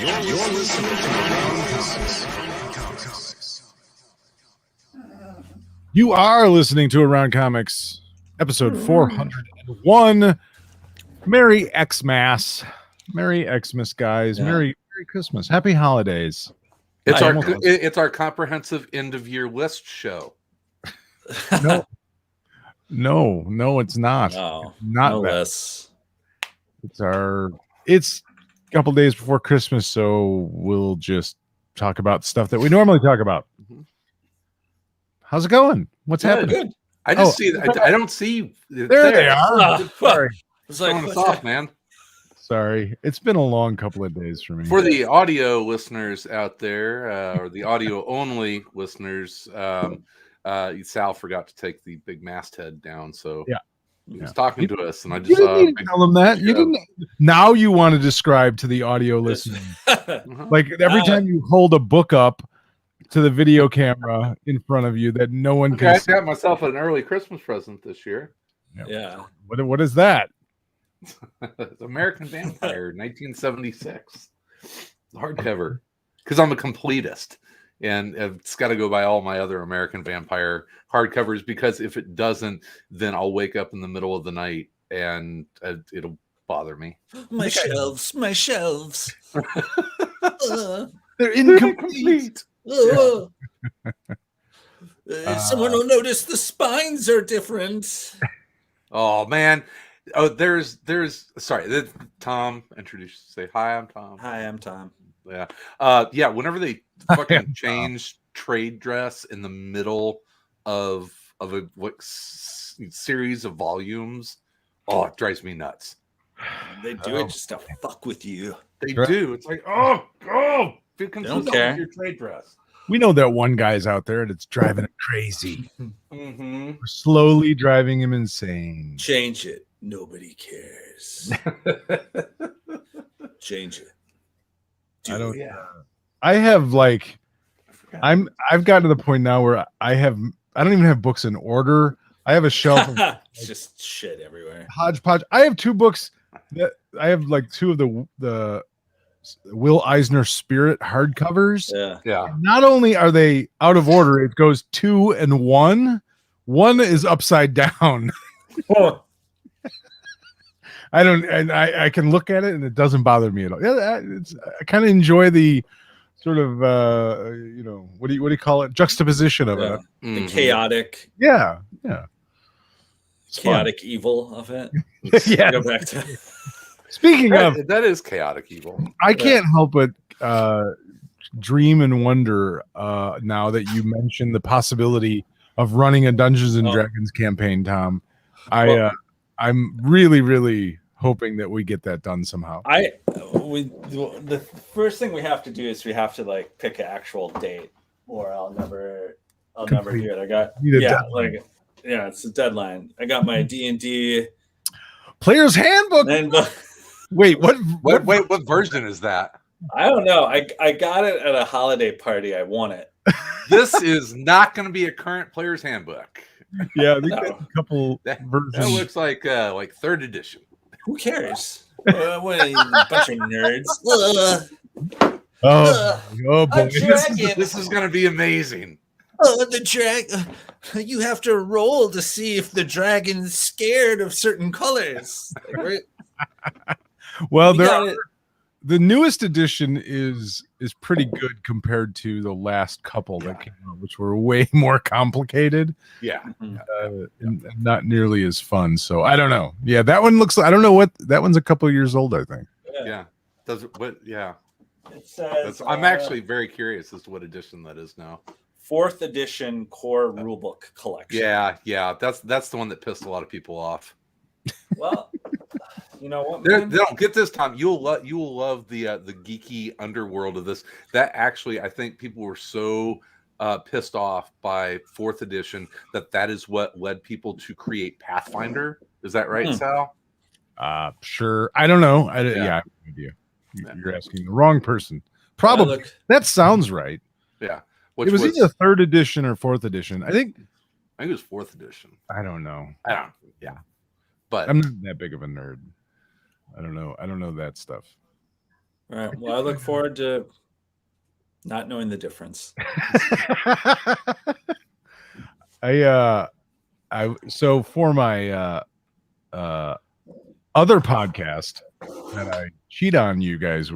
You're listening to Around Comics. You are listening to Around Comics, episode 401. Merry Xmas. Merry Xmas, guys. Yeah. Merry Christmas. Happy holidays. It's our comprehensive end of year list show. No, it's not. No, Not no that. less. It's a couple days before Christmas, so we'll just talk about stuff that we normally talk about. Mhm. How's it going? What's happening? Good. I just see. I don't see. There they are. Sorry. It's like, Throwing us off, man. Sorry. It's been a long couple of days for me. For the audio listeners out there, or the audio only listeners, Sal forgot to take the big masthead down, so Yeah. he was talking to us, and I You just didn't need to tell them that. You didn't. Now you want to describe to the audio listener. Mhm. Like every time you hold a book up to the video camera in front of you that no one Okay, can I see. got myself an early Christmas present this year. yeah. What is that? American Vampire, 1976, hardcover. Because I'm a completist, and it's got to go by all my other American Vampire hardcovers. Because if it doesn't, then I'll wake up in the middle of the night and it'll bother me. My shelves. They're incomplete. Someone will notice the spines are different. Oh man. Oh, there's sorry, Tom, say hi, I'm Tom. Hi, I'm Tom. Yeah, whenever they fucking change trade dress in the middle of a series of volumes, it drives me nuts. They do it just to fuck with you. They do. It's like, be consistent care. with your trade dress. We know that one guy's out there that's driving him crazy. Mm-hmm. We're slowly driving him insane. Change it. Nobody cares. Change it. I don't. Yeah. I have like. I forgot. I've gotten to the point now where I don't even have books in order. I have a shelf of It's just shit everywhere. hodgepodge. I have two books that I have like two of the Will Eisner Spirit hardcovers. Yeah. Not only are they out of order, it goes 2 and 1. One is upside down. Oh. I can look at it and it doesn't bother me at all. Yeah, I kind of enjoy the sort of what do you call it? Juxtaposition of it. The Mhm. chaotic Yeah. It's fun. chaotic evil of it. Yeah. Go back to Speaking of, That is chaotic evil. I can't help but dream and wonder now that you mentioned the possibility of running a Dungeons and Dragons campaign, Tom. I'm really, really hoping that we get that done somehow. The first thing we have to do is we have to like pick an actual date, or I'll never do it. I got it's a deadline. I got my D&D Player's Handbook. handbook. Wait, what Version is that? I don't know. I got it at a holiday party. I won it. This is not going to be a current player's handbook. Yeah, they No. got a couple That versions. looks like third edition. Who cares? What are you, a bunch of nerds? Oh boy. A dragon. This is going to be amazing. The dragon. You have to roll to see if the dragon's scared of certain colors. Like, Well, we there got are, it. the newest edition is pretty good compared to the last couple that came out, which were way more complicated Yeah. and not nearly as fun. So I don't know. Yeah, that one looks. I don't know what that one's a couple of years old. I think. Yeah. Does it? What? Yeah. It says, I'm actually very curious as to what edition that is now. 4th edition core rulebook collection. Yeah. That's the one that pissed a lot of people off. Well, you know what, They man? don't get this, Tom. You will love the geeky underworld of this. That actually, I think people were so pissed off by 4th edition that is what led people to create Pathfinder. Is that right, Sal? Sure. I don't know. I have no idea. You're asking the wrong person. Probably. That sounds right. Yeah. It was either 3rd edition or 4th edition. I think it was 4th edition. I don't know. But I'm not that big of a nerd. I don't know that stuff. All right. Well, I look forward to not knowing the difference. So for my other podcast that I cheat on you guys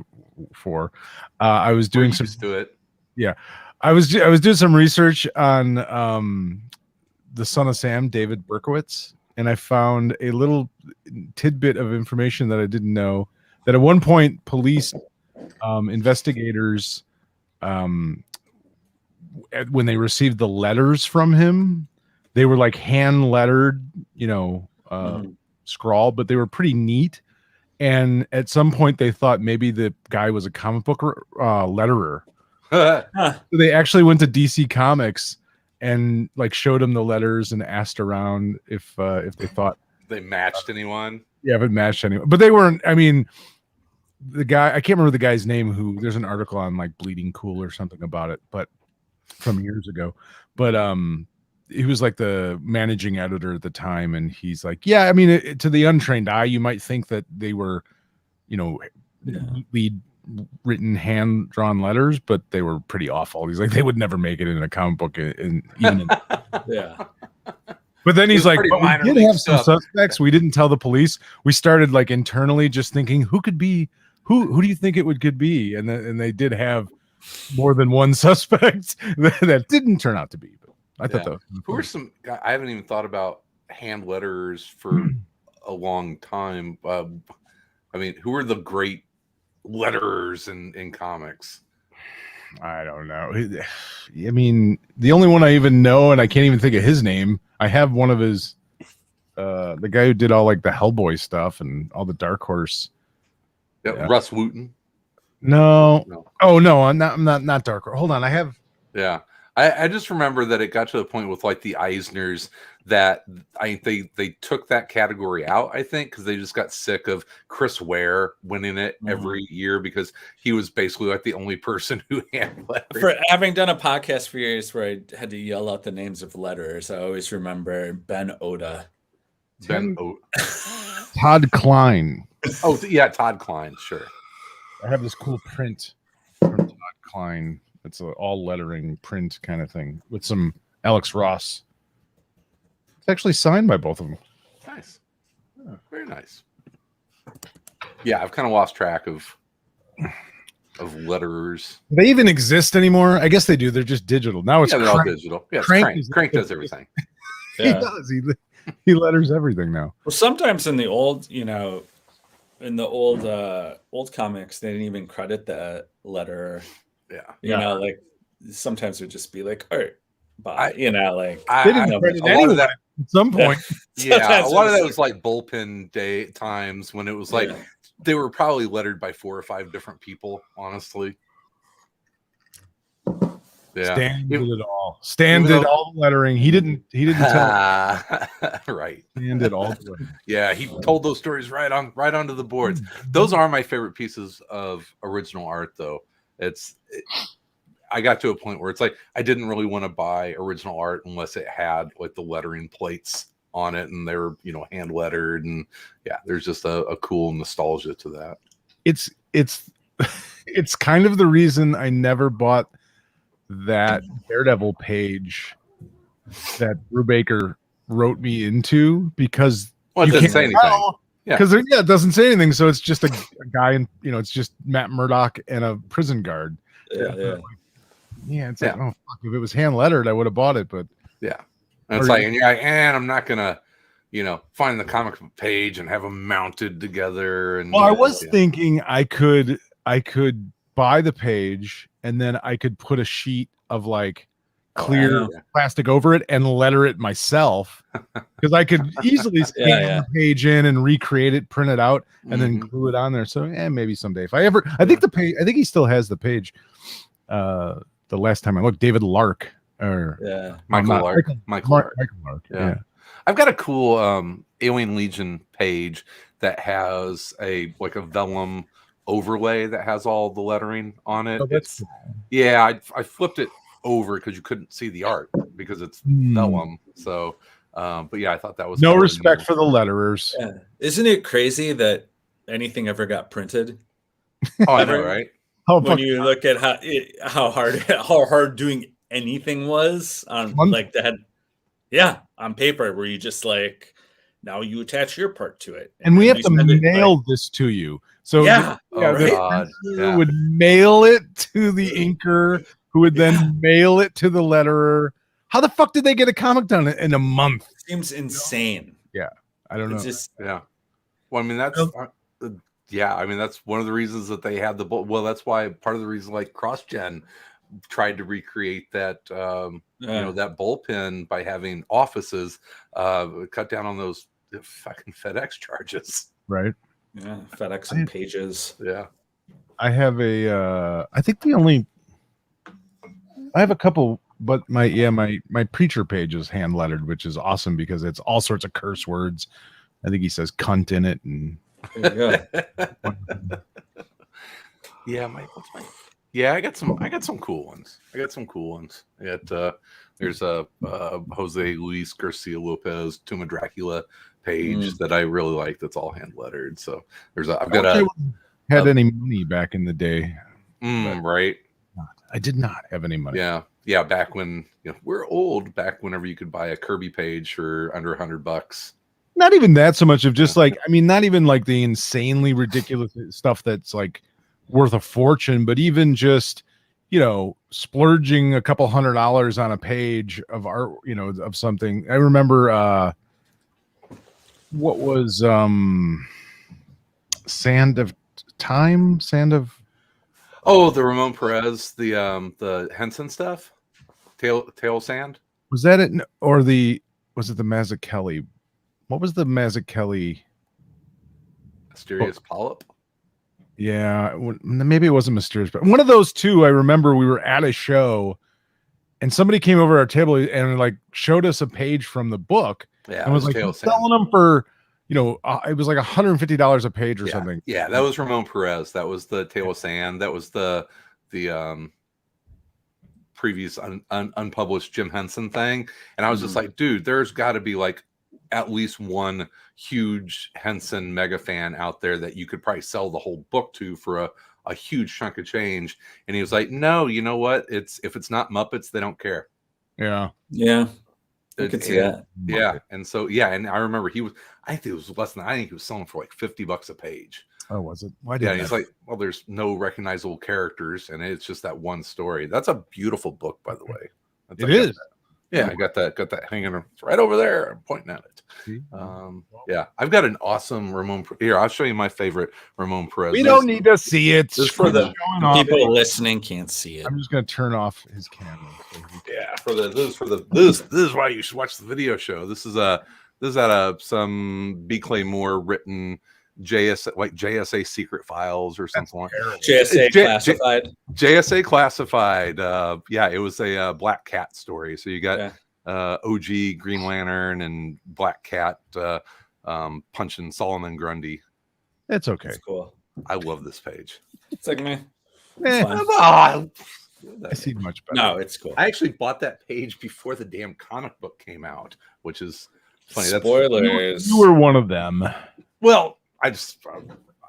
for, I was doing some do it. Yeah, I was doing some research on the Son of Sam, David Berkowitz, and I found a little tidbit of information that I didn't know. That at one point, police investigators, when they received the letters from him, they were like hand lettered, scrawl, but they were pretty neat. And at some point, they thought maybe the guy was a comic book letterer. So they actually went to DC Comics and like showed him the letters and asked around if they thought they matched anyone. Yeah, if it matched anyone, but they weren't. I mean, the guy, I can't remember the guy's name. Who there's an article on like Bleeding Cool or something about it, but from years ago. But he was like the managing editor at the time, and he's like, yeah, I mean, to the untrained eye, you might think that they were, neatly written hand drawn letters, but they were pretty awful. He's like, they would never make it in a comic book, Yeah. But then he's like, but we did have some stuff. suspects. We didn't tell the police. We started like internally just thinking, who could be, who do you think could be? And they did have more than one suspect that didn't turn out to be. But I thought that was who are some, I haven't even thought about hand letters for a long time. I mean, who are the great letterers in comics? I don't know. I mean, the only one I even know, and I can't even think of his name. I have one of his, the guy who did all like the Hellboy stuff and all the Dark Horse. Yeah. Russ Wooten. No. Oh no, I'm not Dark Horse. Hold on, I have. Yeah, I just remember that it got to the point with like the Eisners that they took that category out. I think because they just got sick of Chris Ware winning it every year because he was basically like the only person who handled it. For having done a podcast for years where I had to yell out the names of letters, I always remember Ben Oda. Todd Klein. Oh yeah, Todd Klein. Sure. I have this cool print from Todd Klein. It's an all lettering print kind of thing with some Alex Ross. It's actually signed by both of them. Nice. Oh, very nice. Yeah, I've kind of lost track of letterers. Do they even exist anymore? I guess they do. They're just digital. Now it's they're all digital. Yeah, Crank does everything. He does. He letters everything now. Well, sometimes in the old, old comics, they didn't even credit the letter. Yeah. Like sometimes it would just be like art by, they didn't credit anyone at some point. Yeah, a lot of that was like bullpen day times when it was like they were probably lettered by 4 or 5 different people, honestly. Yeah. Stan did it all. Stan did all the lettering. He didn't tell right. Stan did all the lettering. Yeah, he told those stories right onto the boards. Those are my favorite pieces of original art, though. I got to a point where it's like I didn't really want to buy original art unless it had like the lettering plates on it and they were, hand lettered, and there's just a cool nostalgia to that. It's it's kind of the reason I never bought that Daredevil page that Brubaker wrote me into because it doesn't say anything. Because it doesn't say anything, so it's just a guy, and it's just Matt Murdock and a prison guard. It's like, oh fuck! If it was hand lettered, I would have bought it. But and it's like, and you're like, I'm not gonna, find the comic page and have them mounted together. And I was thinking I could buy the page and then I could put a sheet of like clear plastic over it and letter it myself because I could easily scan the page in and recreate it, print it out, and then glue it on there. So maybe someday if I ever, I think the page, I think he still has the page. The last time I looked, David Lark or Michael Lark. Yeah. I've got a cool Alien Legion page that has a vellum overlay that has all the lettering on it. I flipped it over because you couldn't see the art because it's vellum. So but I thought that was no respect for the letterers. Isn't it crazy that anything ever got printed? Oh, I know, Ever? right? How When you look at how hard doing anything was on Month. like that, yeah, on paper, where you just like now you attach your part to it, and we then have you to send it, mail like, this to you. So yeah, Oh, right? God. printer Yeah. would mail it to the inker, who would then mail it to the letterer. How the fuck did they get a comic done in a month? Seems insane. I don't It's know. just Yeah. Well, I mean, that's yeah. I mean, that's one of the reasons that they had the well. That's why part of the reason like CrossGen tried to recreate that that bullpen by having offices cut down on those fucking FedEx charges. Right. yeah, FedEx and Pages. Yeah. I have a I think I have a couple, but my preacher page is hand lettered, which is awesome because it's all sorts of curse words. I think he says cunt in it, and There you go. Yeah, what's my yeah, I got some cool ones. There's a Jose Luis Garcia Lopez Tomb of Dracula page that I really like. That's all hand lettered. So I've got had any money back in the day. Right. I did not have any money. Yeah. Back when we're old. Back whenever you could buy a Kirby page for under $100. Not even that so much of just like, I mean, not even like the insanely ridiculous stuff that's like worth a fortune, but even just, splurging a couple $100 on a page of art, of something. I remember what was Sand of Oh, the Ramon Perez, the Henson stuff, tail sand. Was that it? Or was it the Mazzucchelli? What was the Mazzucchelli? Mysterious Polyp? Yeah, maybe it wasn't Mysterious, but one of those two. I remember we were at a show, and somebody came over our table and like showed us a page from the book, and was like selling them for, it was like $150 a page or something. Yeah, that was Ramon Perez. That was the Tail of Sand. That was the previous unpublished Jim Henson thing, and I was just like, dude, there's got to be like at least one huge Henson mega fan out there that you could probably sell the whole book to for a huge chunk of change. And he was like, no, you know what? If it's not Muppets, they don't care. Yeah. I could see that. Yeah. And so, and I remember I think it was less than, I think he was selling for like $50 a page. Oh, was it? Why did he's like, well, there's no recognizable characters and it's just that one story. That's a beautiful book, by the way. It is. Yeah, I got that hanging right over there. I'm pointing at it. Yeah, I've got an awesome Ramon. Here, I'll show you my favorite Ramon Perez. We don't need to see it. This for the people listening can't see it. I'm just gonna turn off his camera. Yeah, this is why you should watch the video show. This is out of some B. Claymore written JSA secret files or something like that. JSA classified. JSA classified. It was a Black Cat story. So you got OG Green Lantern and Black Cat punching Solomon Grundy. It's okay. That's cool. I love this page. It's like me. I see much better. No, it's cool. I actually bought that page before the damn comic book came out, which is funny. Spoilers. You were one of them. Well, I saw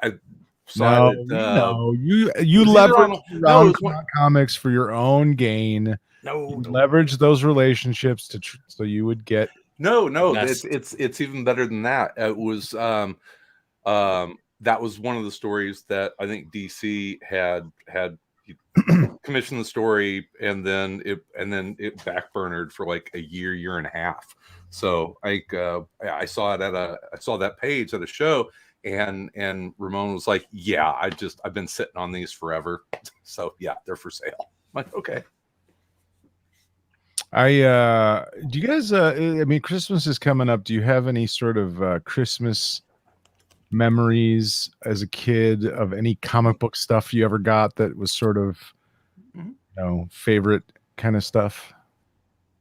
it. No, you leverage around comics for your own gain. No, leverage those relationships so you would get. No, it's even better than that. It was that was one of the stories that I think DC had commissioned the story, and then it backburnered for like a year and a half. So I saw that page at a show. And Ramon was like, yeah, I've been sitting on these forever. So yeah, they're for sale. I'm like, okay. Do you guys, Christmas is coming up. Do you have any sort of Christmas memories as a kid of any comic book stuff you ever got that was sort of, favorite kind of stuff?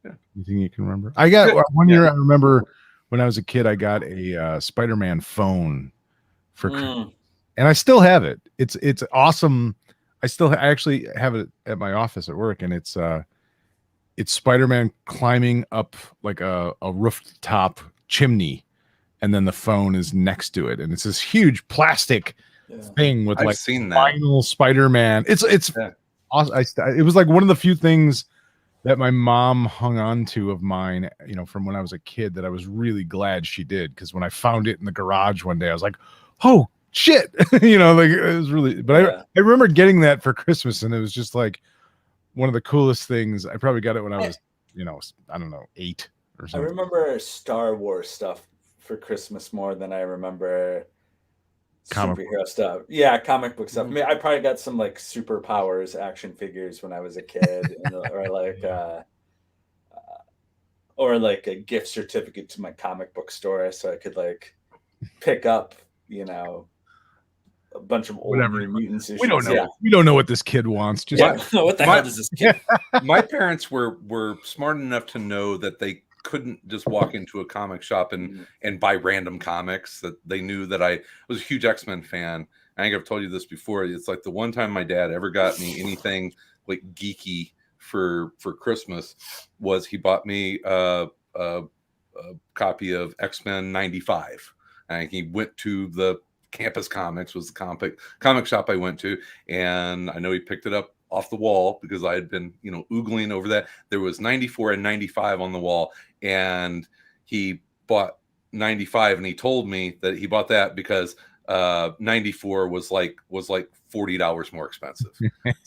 Yeah. Anything you can remember? I got one year. I remember when I was a kid, I got a Spider-Man phone for Christmas, and I still have it. It's awesome. I actually have it at my office at work, and it's Spider-Man climbing up like a rooftop chimney, and then the phone is next to it, and it's this huge plastic thing with I've like seen that. final Spider-Man. It's Yeah. awesome. It was like one of the few things that my mom hung on to of mine, from when I was a kid, that I was really glad she did, because when I found it in the garage one day, I was like, oh shit. Like it was really, but I remember getting that for Christmas, and it was just like one of the coolest things. I probably got it when I was, I don't know, 8 or something. I remember Star Wars stuff for Christmas more than I remember superhero stuff. Yeah, comic book stuff. I mean, I probably got some like superpowers action figures when I was a kid, or like a gift certificate to my comic book store, so I could like pick up, a bunch of old New Mutants issues. We don't know. We don't know what this kid wants. Just what the hell does this kid? My parents were smart enough to know that they couldn't just walk into a comic shop and buy random comics. That they knew that I was a huge X-Men fan. I think I've told you this before. It's like the one time my dad ever got me anything like geeky for Christmas was he bought me a copy of X-Men 95. And he went to the Campus Comics, was the comic shop I went to, and I know he picked it up off the wall because I had been, oogling over that. There was 94 and 95 on the wall, and he bought 95, and he told me that he bought that because 94 was like $40 more expensive.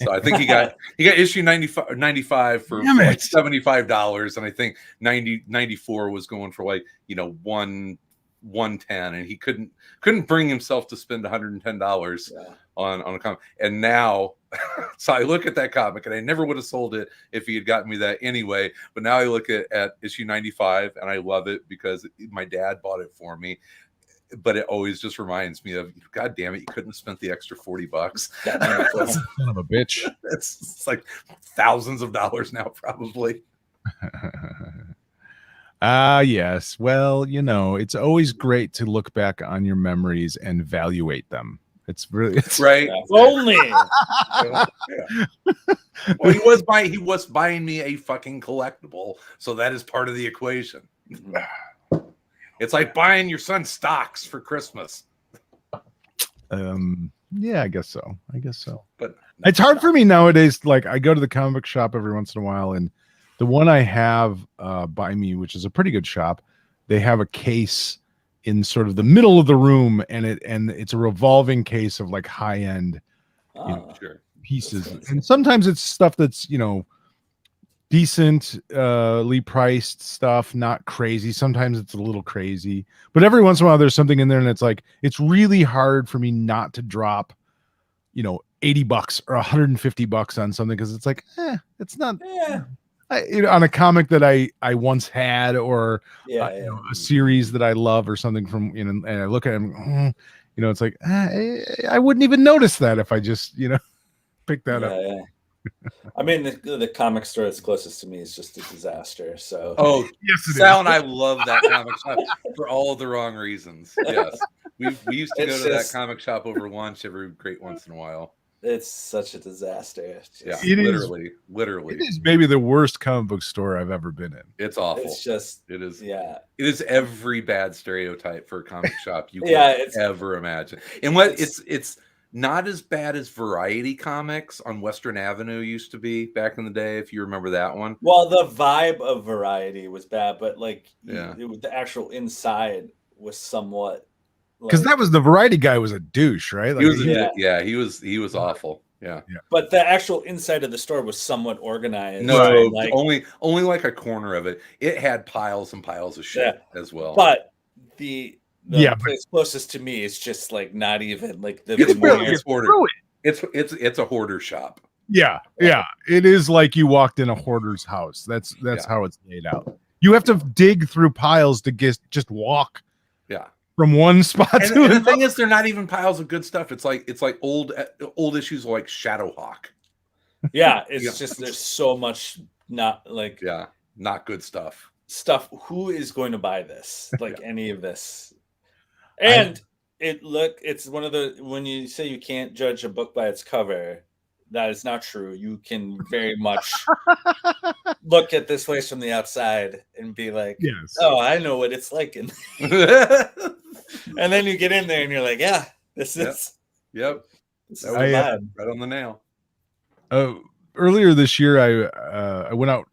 So I think he got issue 95 for like $75, and I think 94 was going for like 110, and he couldn't bring himself to spend $110 on a comic. And now so I look at that comic, and I never would have sold it if he had gotten me that anyway, but now I look at issue 95 and I love it because my dad bought it for me. But it always just reminds me of, God damn it, you couldn't have spent the extra $40. Son of a bitch. It's like thousands of dollars now, probably. Yes. Well, it's always great to look back on your memories and evaluate them. It's right. Only. Well, he was buying me a fucking collectible, so that is part of the equation. It's like buying your son stocks for Christmas. Yeah, I guess so. But it's hard for me nowadays. Like, I go to the comic book shop every once in a while, and the one I have by me, which is a pretty good shop, they have a case in sort of the middle of the room, and it's a revolving case of like high end pieces. And sometimes it's stuff that's decently priced stuff, not crazy. Sometimes it's a little crazy, but every once in a while there's something in there, and it's like it's really hard for me not to drop $80 or $150 on something, because it's like it's not on a comic that I once had, or a series that I love or something from, and I look at it, it's like I wouldn't even notice that if I just pick that up. I mean, the comic store that's closest to me is just a disaster. So yes, Sal and I love that comic shop for all the wrong reasons. Yes, we used to go to that comic shop over lunch every great once in a while. It's such a disaster. Literally. It is maybe the worst comic book store I've ever been in. It's awful. It is every bad stereotype for a comic shop you could ever imagine. And it's not as bad as Variety Comics on Western Avenue used to be back in the day, if you remember that one. Well, the vibe of Variety was bad, but the actual inside was somewhat. Because that was the Variety guy was a douche, right? Like, he was awful. Yeah. But the actual inside of the store was somewhat organized. No, only like a corner of it. It had piles and piles of shit as well. But the place closest to me is just like not even like the it's a hoarder shop. Yeah. It is like you walked in a hoarder's house. That's how it's laid out. You have to dig through piles to just walk. Yeah. From one spot to another. And the thing is, they're not even piles of good stuff. It's like old issues like Shadowhawk. Yeah, it's just there's so much not good stuff. Who is going to buy this? Like any of this? And it's one of the, when you say you can't judge a book by its cover, that is not true. You can very much look at this place from the outside and be like, oh, I know what it's like. And then you get in there and you're like, this is Yep. This That is was the I, vibe. right on the nail. Earlier this year, I went out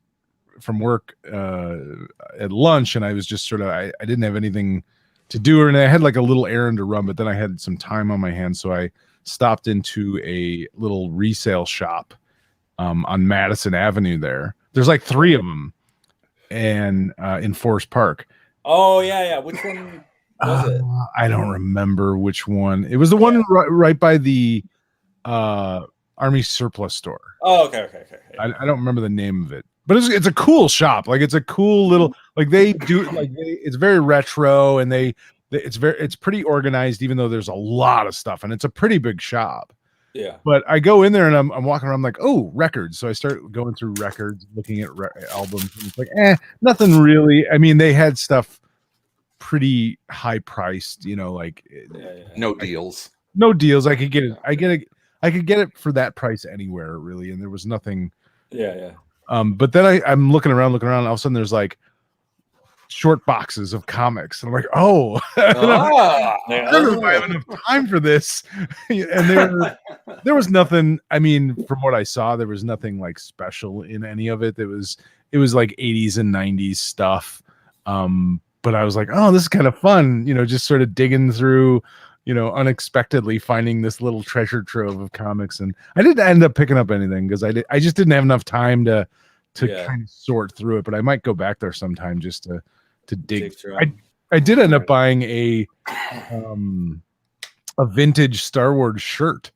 from work at lunch, and I was just sort of I didn't have anything to do, and I had like a little errand to run, but then I had some time on my hands, so I stopped into a little resale shop on Madison Avenue. There's like 3 of them, and in Forest Park. Oh yeah. Which one was it? I don't remember which one. It was the one right by the Army surplus store. Oh, okay. I don't remember the name of it, but it's a cool shop. Like it's a cool little they do it's very retro, and it's pretty organized, even though there's a lot of stuff, and it's a pretty big shop. Yeah. But I go in there and I'm walking around, I'm like, oh, records. So I start going through records, looking at albums, and it's like, nothing really. I mean, they had stuff pretty high priced, like No deals. no deals. I could get it. I could get it for that price anywhere, really, and there was nothing. Yeah. But then I'm looking around, and all of a sudden there's like short boxes of comics, and I'm like, oh, I don't know if I have enough time for this. And there was nothing. I mean, from what I saw, there was nothing like special in any of it. It was like 80s and 90s stuff. But I was like, oh, this is kind of fun, just sort of digging through, unexpectedly finding this little treasure trove of comics. And I didn't end up picking up anything because I just didn't have enough time to kind of sort through it. But I might go back there sometime just to dig through. I did end up buying a vintage Star Wars shirt.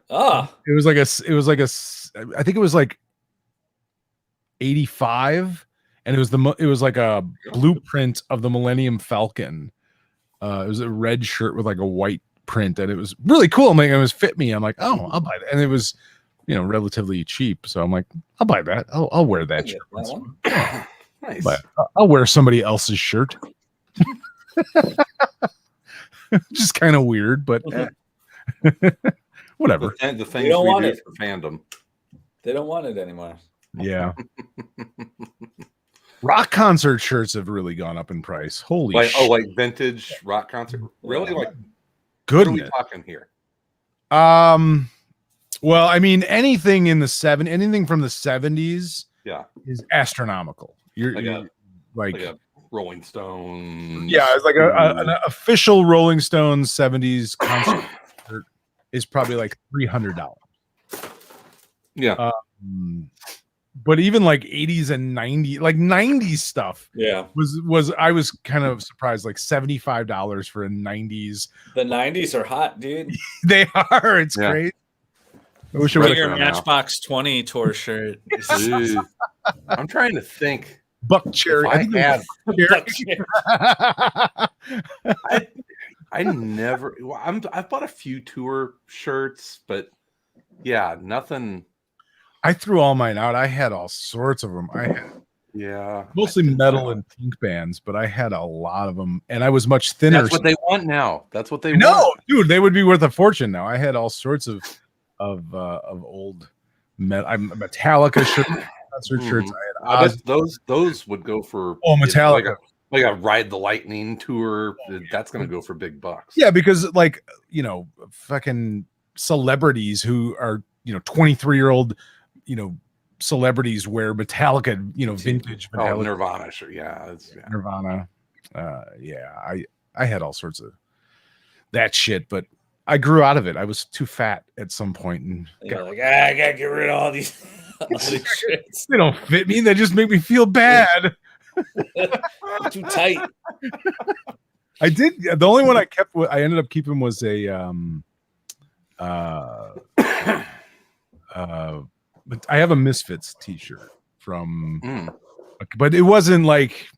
It was like I think it was like 85. And it was like a blueprint of the Millennium Falcon. It was a red shirt with like a white print, and it was really cool. I'm like, it was fit me. I'm like, oh, I'll buy that. And it was, relatively cheap. So I'm like, I'll buy that. I'll wear that shirt. Nice. But I'll wear somebody else's shirt. Just kind of weird, but whatever. The things we do for fandom. They don't want it anymore. Yeah. Rock concert shirts have really gone up in price. Holy shit. Oh, like vintage rock concert. Really? Like, good. What are we talking here? Well, I mean, anything from the 70s is astronomical. You're like a Rolling Stones. Yeah, it's like an official Rolling Stones 70s concert shirt is probably like $300. Yeah. But even like 80s and 90s, like 90s stuff, was I was kind of surprised, like $75 for a 90s. The 90s are hot, dude. They are. It's great. I wish I would your Matchbox 20 tour shirt. I'm trying to think. Buck Cherry. I never. Well, I've bought a few tour shirts, but nothing. I threw all mine out. I had all sorts of them. I had mostly metal and punk bands, but I had a lot of them, and I was much thinner. That's what they want now. That's what they want. No, dude, they would be worth a fortune now. I had all sorts of old Metallica shirts, concert shirts. I had those would go for Metallica. Like a Ride the Lightning tour. That's going to go for big bucks. Yeah, because fucking celebrities who are 23-year-old. Celebrities wear Metallica, vintage Metallica. Nirvana, sure, Nirvana. I had all sorts of that shit, but I grew out of it. I was too fat at some point, and I gotta get rid of all these shits. They don't fit me. They just make me feel bad. Too tight. I did. The only one I ended up keeping was a but I have a Misfits t-shirt from but it wasn't like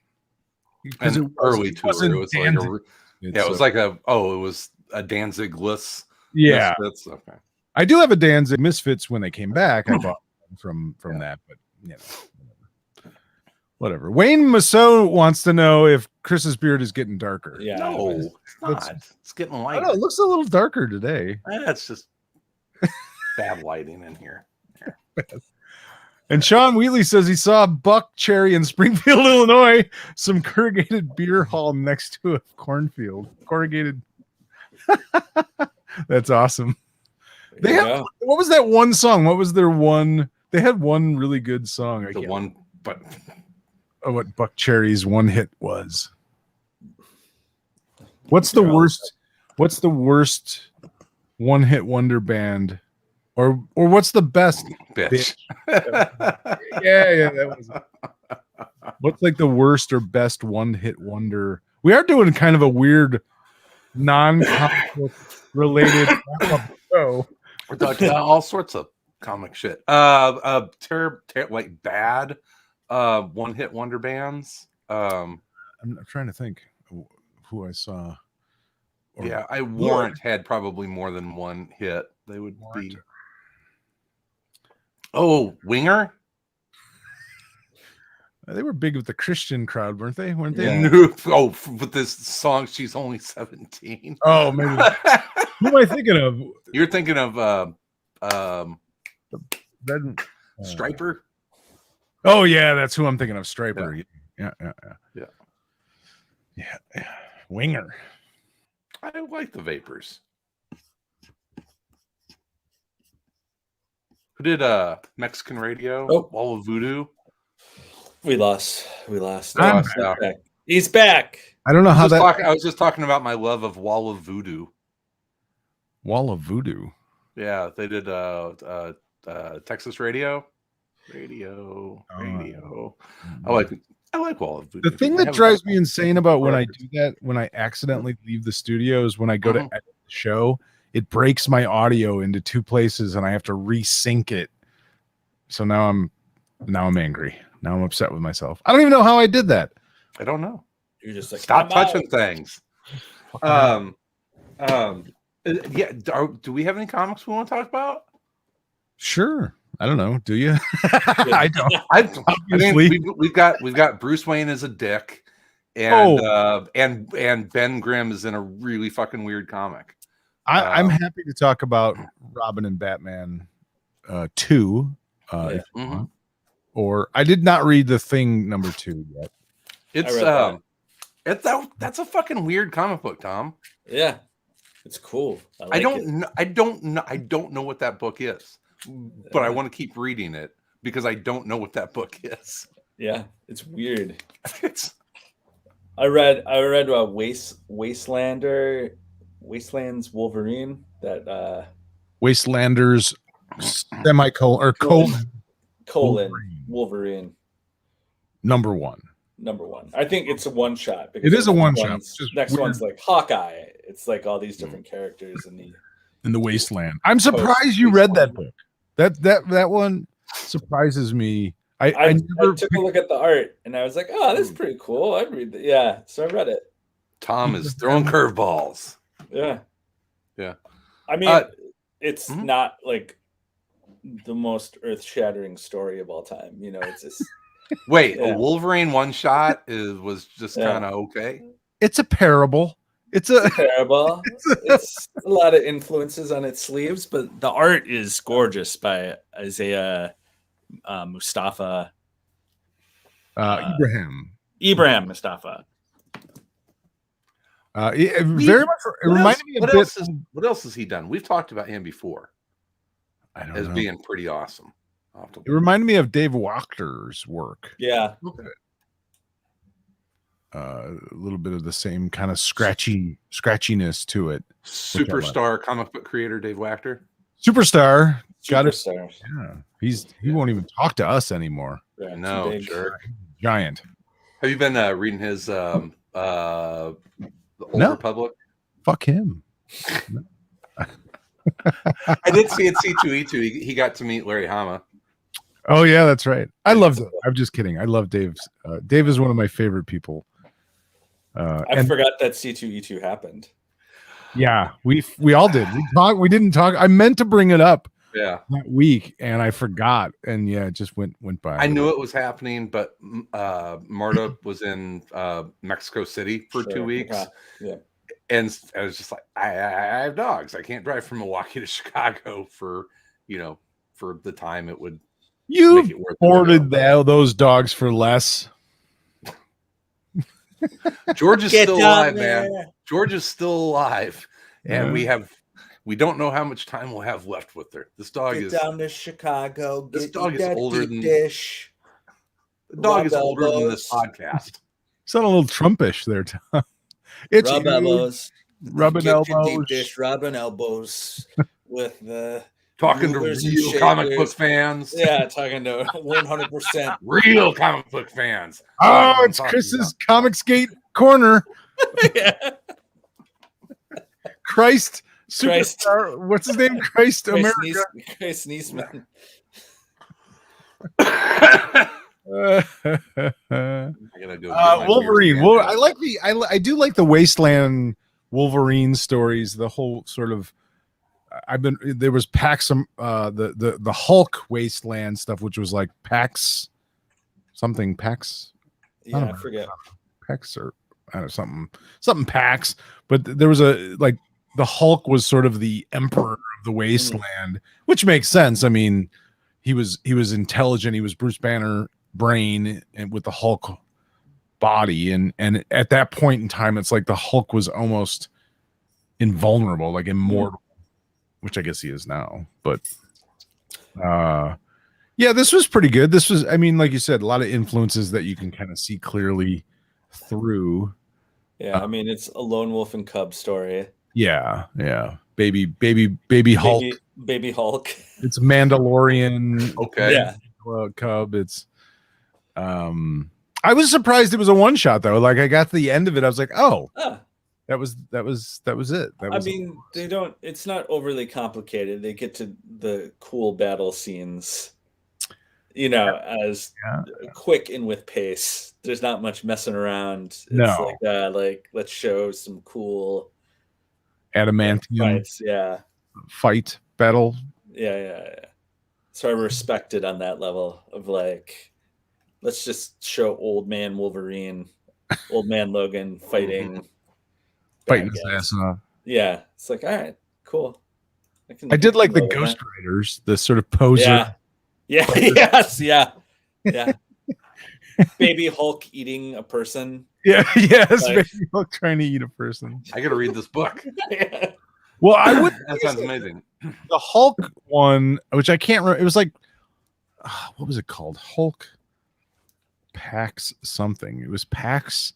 because it early tour. It was like it was a Danzig-less Misfits. Okay. I do have a Danzig Misfits when they came back. I bought them from that, but whatever. Wayne Masso wants to know if Chris's beard is getting darker. Yeah. No, it's not. It's getting lighter. I don't know, it looks a little darker today. That's just bad lighting in here. And Sean Wheatley says he saw Buck Cherry in Springfield, Illinois, some corrugated beer hall next to a cornfield. Corrugated. That's awesome. They have, what was that one song? What was their one? They had one really good song. What Buck Cherry's one hit was. What's the worst? What's the worst one hit wonder band? Or what's the best? Bitch. Yeah, that was it. What's like the worst or best one hit wonder? We are doing kind of a weird non-comic book related show. We're talking about all sorts of comic shit. Like bad one hit wonder bands. I'm trying to think who I saw. Warrant had probably more than one hit. They would be. Oh, Winger. They were big with the Christian crowd, weren't they? Weren't they? Yeah. Oh, with this song, She's Only 17. Oh, maybe. Who am I thinking of? You're thinking of Striper. Oh yeah, that's who I'm thinking of. Striper. Yeah. Winger. I like the Vapors. Who did Mexican Radio? Wall of Voodoo. We lost. He's back. I don't know how that. I was just talking about my love of Wall of Voodoo. Wall of Voodoo. Yeah, they did Texas Radio. I like Wall of Voodoo. The thing that drives me insane about when I do that, when I accidentally leave the studio, is when I go to edit the show, it breaks my audio into two places, and I have to resync it. So now I'm angry. Now I'm upset with myself. I don't even know how I did that. I don't know. You're just like, stop touching things. Yeah. Do we have any comics we want to talk about? Sure. I don't know. Do you? I don't. I mean, we've got Bruce Wayne as a dick, and Ben Grimm is in a really fucking weird comic. I'm happy to talk about Robin and Batman 2. If you want. Or I did not read The Thing #2 yet. That's a fucking weird comic book, Tom. Yeah, it's cool. I don't know what that book is, but I want to keep reading it because I don't know what that book is. Yeah, it's weird. I read Wasteland's Wolverine. That Wastelanders colon Wolverine #1. I think it's a one shot. It is a one shot. Next one's like Hawkeye. It's like all these different characters in the Wasteland. I'm surprised you read that book. That one surprises me. I took a look at the art and I was like, oh, this is pretty cool. I'd read that. Yeah, so I read it. Tom is throwing curveballs. Yeah. Yeah. I mean, it's not like the most earth-shattering story of all time. You know, it's just a Wolverine one shot was just kind of okay. It's a parable. It's a parable. It's a lot of influences on its sleeves, but the art is gorgeous by Isaiah Mustafa. Ibrahim Mustafa. Very much. It reminded me a bit. What else has he done? We've talked about him before. I don't as know. being pretty awesome. It reminded me of Dave Wachter's work. Yeah. Okay. A little bit of the same kind of scratchiness to it. Superstar comic book creator Dave Wachter. Superstar. Superstar. Yeah. He won't even talk to us anymore. Yeah, no, jerk. Giant. Have you been reading his The Old Republic? Fuck him. I did see at C2E2 he got to meet Larry Hama. Oh yeah, that's right. I love it. I'm just kidding. I love Dave's. Dave is one of my favorite people. I forgot that C2E2 happened. Yeah, we all did. We didn't talk. I meant to bring it up. Yeah, that week, and I forgot. And yeah, it just went by. I knew it was happening, but Marta was in Mexico City for 2 weeks. Yeah. And I was just like, I have dogs. I can't drive from Milwaukee to Chicago for the time it would. You boarded those dogs for less. George is still alive, man. George is still alive, and we have We don't know how much time we'll have left with her. This dog Get is down to Chicago. this Get dog you is that older deep than dish. the dog is Rub older than this elbows. podcast. Sound a little Trumpish there, Tom. It's Rub huge. elbows. Rubbing Get your deep elbows. dish. Rubbing elbows with the Talking to movers and real comic book shakers. fans. Yeah, talking to 100%. Real comic book fans. Oh, it's Chris's Comicsgate corner. Yeah. Christ Christ. Superstar. What's his name? Christ America. Chris Niesman. I gotta go. Wolverine. Well, I do like the Wasteland Wolverine stories. The whole sort of there was Pax the Hulk Wasteland stuff, which was like Pax. Yeah, I forget. Pax or I don't know, something Pax. But there was the Hulk was sort of the emperor of the Wasteland, which makes sense. I mean, he was intelligent. He was Bruce Banner brain and with the Hulk body, and at that point in time, it's like the Hulk was almost invulnerable, like immortal, which I guess he is now. But yeah, this was pretty good. This was, I mean, like you said, a lot of influences that you can kind of see clearly through. Yeah, I mean, it's a lone wolf and cub story. Yeah. Baby Hulk. Baby Hulk. It's Mandalorian. Okay. Yeah. Cub. It's I was surprised it was a one shot though. Like I got to the end of it, I was like, oh, that was it. They don't. It's not overly complicated. They get to the cool battle scenes, as quick and with pace. There's not much messing around. It's like let's show some cool adamantium fights. Yeah. Fight battle. Yeah. So I respect it on that level of like, let's just show old man Wolverine, old man Logan fighting his ass off. Yeah, it's like, all right, cool. I did like the Ghost Riders, the sort of poser. Yeah. Baby Hulk eating a person. Yeah, yes, like, Baby Hulk trying to eat a person. I got to read this book. Yeah. Well, I would. That sounds amazing. The Hulk one, which I can't remember, it was like, what was it called? Hulk Pax something. It was Pax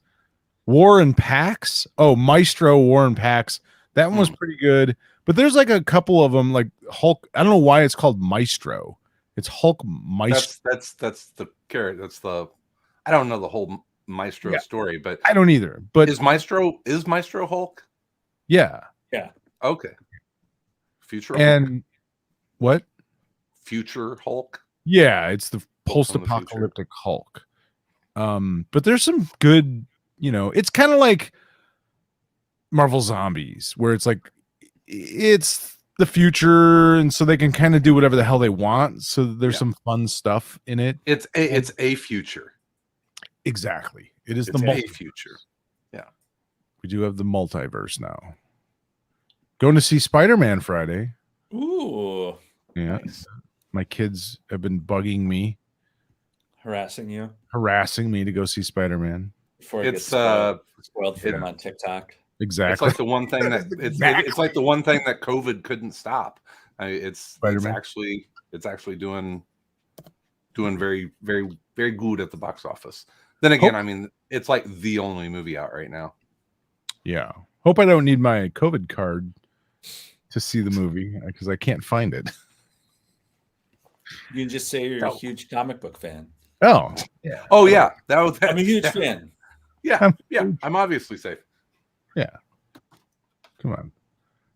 War and Pax. Oh, Maestro War and Pax. That one was pretty good. But there's like a couple of them, like Hulk. I don't know why it's called Maestro. It's Hulk Maestro. That's the character. That's the. I don't know the whole Maestro story, but I don't either. But is Maestro Hulk? Yeah. Okay. Future and Hulk? What? Future Hulk? Yeah, it's the post-apocalyptic Hulk. But there's some good, it's kind of like Marvel Zombies, where it's like it's the future, and so they can kind of do whatever the hell they want. So there's some fun stuff in it. It's a future. Exactly. It's a future. Yeah. We do have the multiverse now. Going to see Spider-Man Friday. Ooh. Yeah. Nice. My kids have been bugging me. Harassing me to go see Spider-Man. Before it gets spoiled for them on TikTok. Exactly. It's like the one thing that it's like the one thing that COVID couldn't stop. It's actually doing very, very, very good at the box office. Then again, I mean, it's like the only movie out right now. Yeah. Hope I don't need my COVID card to see the movie because I can't find it. You can just say you're a huge comic book fan. Oh, yeah. Oh, yeah. I'm a huge fan. Yeah. I'm obviously safe. Yeah. Come on.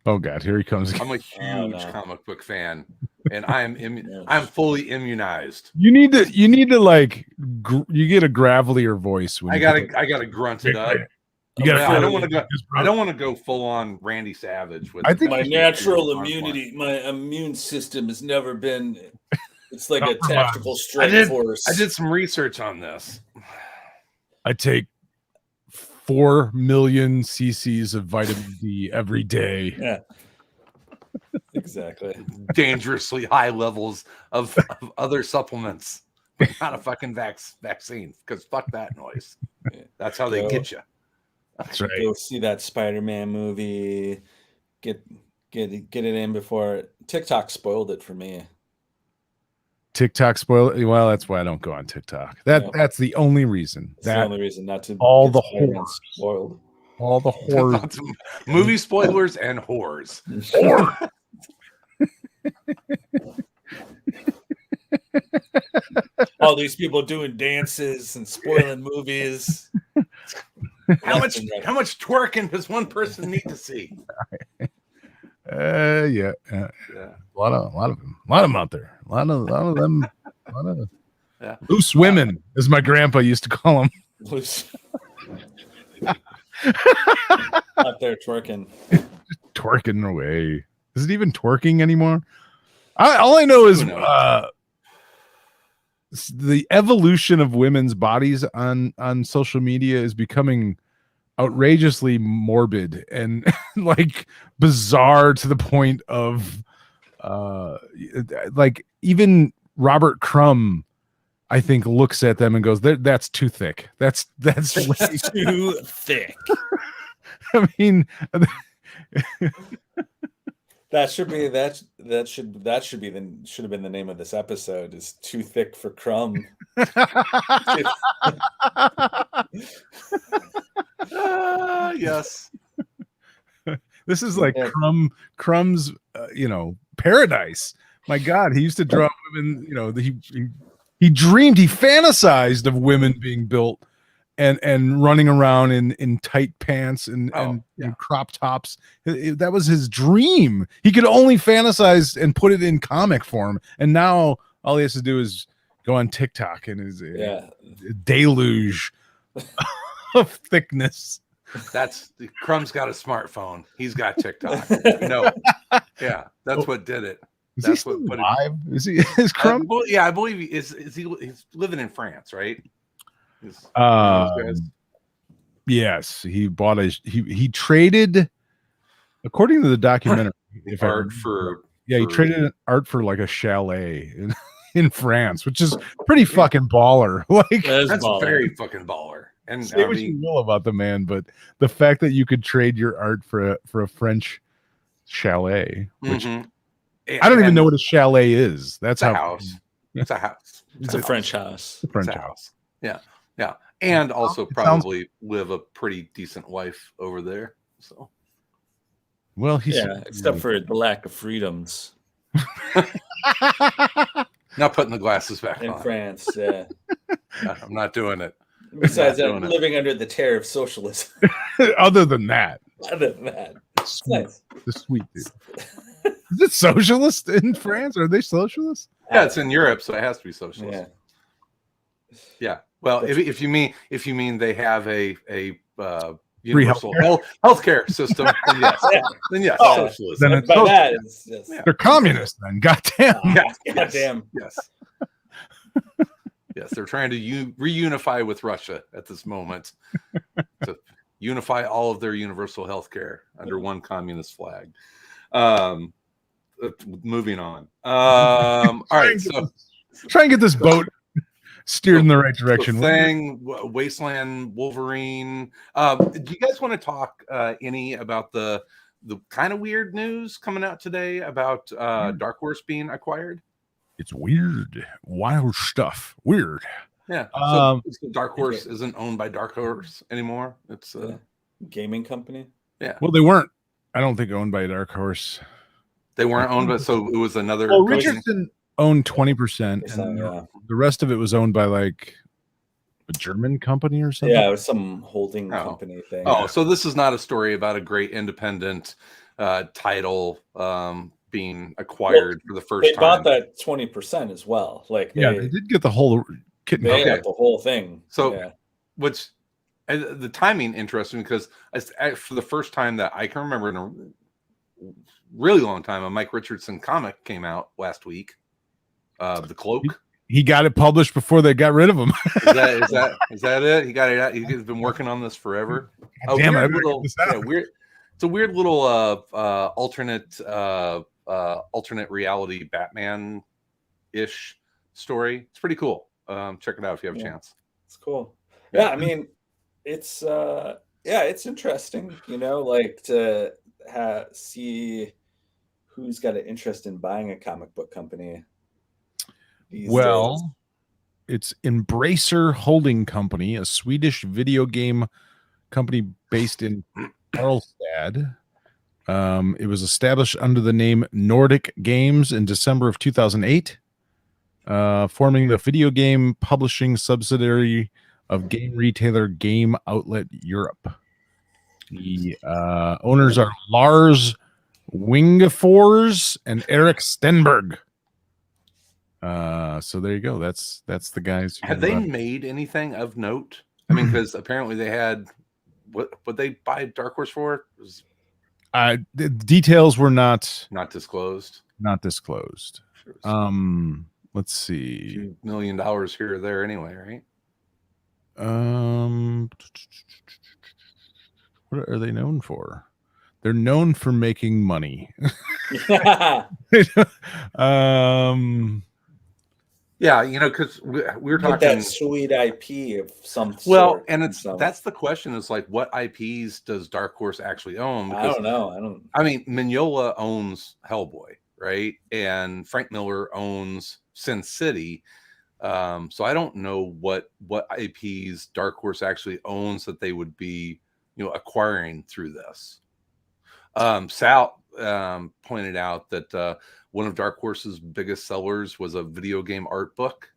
Oh God, here he comes. I'm a huge comic book fan, and I'm fully immunized. You need to like you get a gravelier voice when I gotta grunt it up. I don't want to go full on Randy Savage with. I think my natural immunity, my immune system has never been. It's like a tactical strike force. I did some research on this. I take 4 million cc's of vitamin D every day. Yeah, exactly. Dangerously high levels of other supplements, but not a fucking vaccine. Because fuck that noise. That's how they get you. That's right. Go see that Spider-Man movie. Get get it in before TikTok spoiled it for me. TikTok spoil. Well, that's why I don't go on TikTok. That's the only reason. That's the only reason, not to all get the Spider-Man horrors. spoiled. All the horrors. Movie spoilers and whores. All these people doing dances and spoiling movies. How much twerking does one person need to see? Yeah. A lot of them out there. A lot of them. Loose women, as my grandpa used to call them. Loose. Out there twerking. Twerking away. Is it even twerking anymore? All I know is the evolution of women's bodies on social media is becoming outrageously morbid and like bizarre to the point of like even Robert Crumb, I think, looks at them and goes, "That's too thick. That's too thick." I mean, that should be should have been the name of this episode. Is too thick for Crumb. Yes. This is like Crumb's, paradise. My God, he used to draw women. He dreamed, he fantasized of women being built and running around in tight pants and crop tops. That was his dream. He could only fantasize and put it in comic form. And now all he has to do is go on TikTok and his deluge of thickness. That's Crumb's got a smartphone. He's got TikTok. Yeah, that's what did it. Is he still alive? Is Crumb? I believe he's living in France, right? Yes, he bought he traded, according to the documentary, he traded art for like a chalet in France, which is pretty fucking baller. Like that's baller. Very fucking baller. And say what you will about the man, but the fact that you could trade your art for a French chalet, which I don't even know what a chalet is. That's a house. It's a house. It's a French house. A French house. Yeah. And also probably live a pretty decent wife over there. So, well, except for the lack of freedoms. Not putting the glasses back in on. France. Yeah, I'm not doing it. Besides that, living under the terror of socialism. Other than that, nice. The sweet dude. Is it socialist in France? Are they socialists? Yeah, it's in Europe, so it has to be socialist. Yeah. Well, if you mean they have a universal healthcare system, then yes, socialist. Then it's socialist. They're communists. Then, goddamn. Goddamn. Yes. Yes, they're trying to reunify with Russia at this moment to unify all of their universal health care under one communist flag. Moving on. All right, so try and get this boat steered in the right direction. Wasteland Wolverine. Do you guys want to talk any about the kind of weird news coming out today about Dark Horse being acquired? It's weird, wild stuff. Weird. Yeah. So Dark Horse isn't owned by Dark Horse anymore. It's a gaming company. Yeah. Well, they weren't. I don't think owned by Dark Horse. They weren't owned by. So it was another. Well, Richardson owned 20%, and the rest of it was owned by like a German company or something. Yeah, it was some holding company thing. Oh, so this is not a story about a great independent title being acquired for the first time. They bought that 20% as well. Like they did get the whole kit. They got the whole thing. So, which the timing interesting because for the first time that I can remember in a really long time, a Mike Richardson comic came out last week. The Cloak. He got it published before they got rid of him. Is that it? He got it out. He's been working on this forever. Damn it! Weird. It's a weird little alternate reality Batman-ish story. It's pretty cool. Check it out if you have a chance. It's cool. Yeah, I mean, it's interesting, like to see who's got an interest in buying a comic book company these days? Well, it's Embracer Holding Company, a Swedish video game company based in Karlstad. It was established under the name Nordic Games in December of 2008, forming the video game publishing subsidiary of game retailer Game Outlet Europe. The owners are Lars Wingefors and Eric Stenberg. So there you go. That's the guys. Have they made anything of note? I mean, because apparently they had what would they buy Dark Horse for? It was the details were not disclosed. Not disclosed. Sure, let's see. $2 million here or there anyway, right? What are they known for? They're known for making money. Yeah, you know, because we were talking that sweet IP of some well, sort. and that's the question is like, what IPs does Dark Horse actually own? Because, I don't know. I mean, Mignola owns Hellboy, right? And Frank Miller owns Sin City. So I don't know what IPs Dark Horse actually owns that they would be, you know, acquiring through this. Sal pointed out that one of Dark Horse's biggest sellers was a video game art book.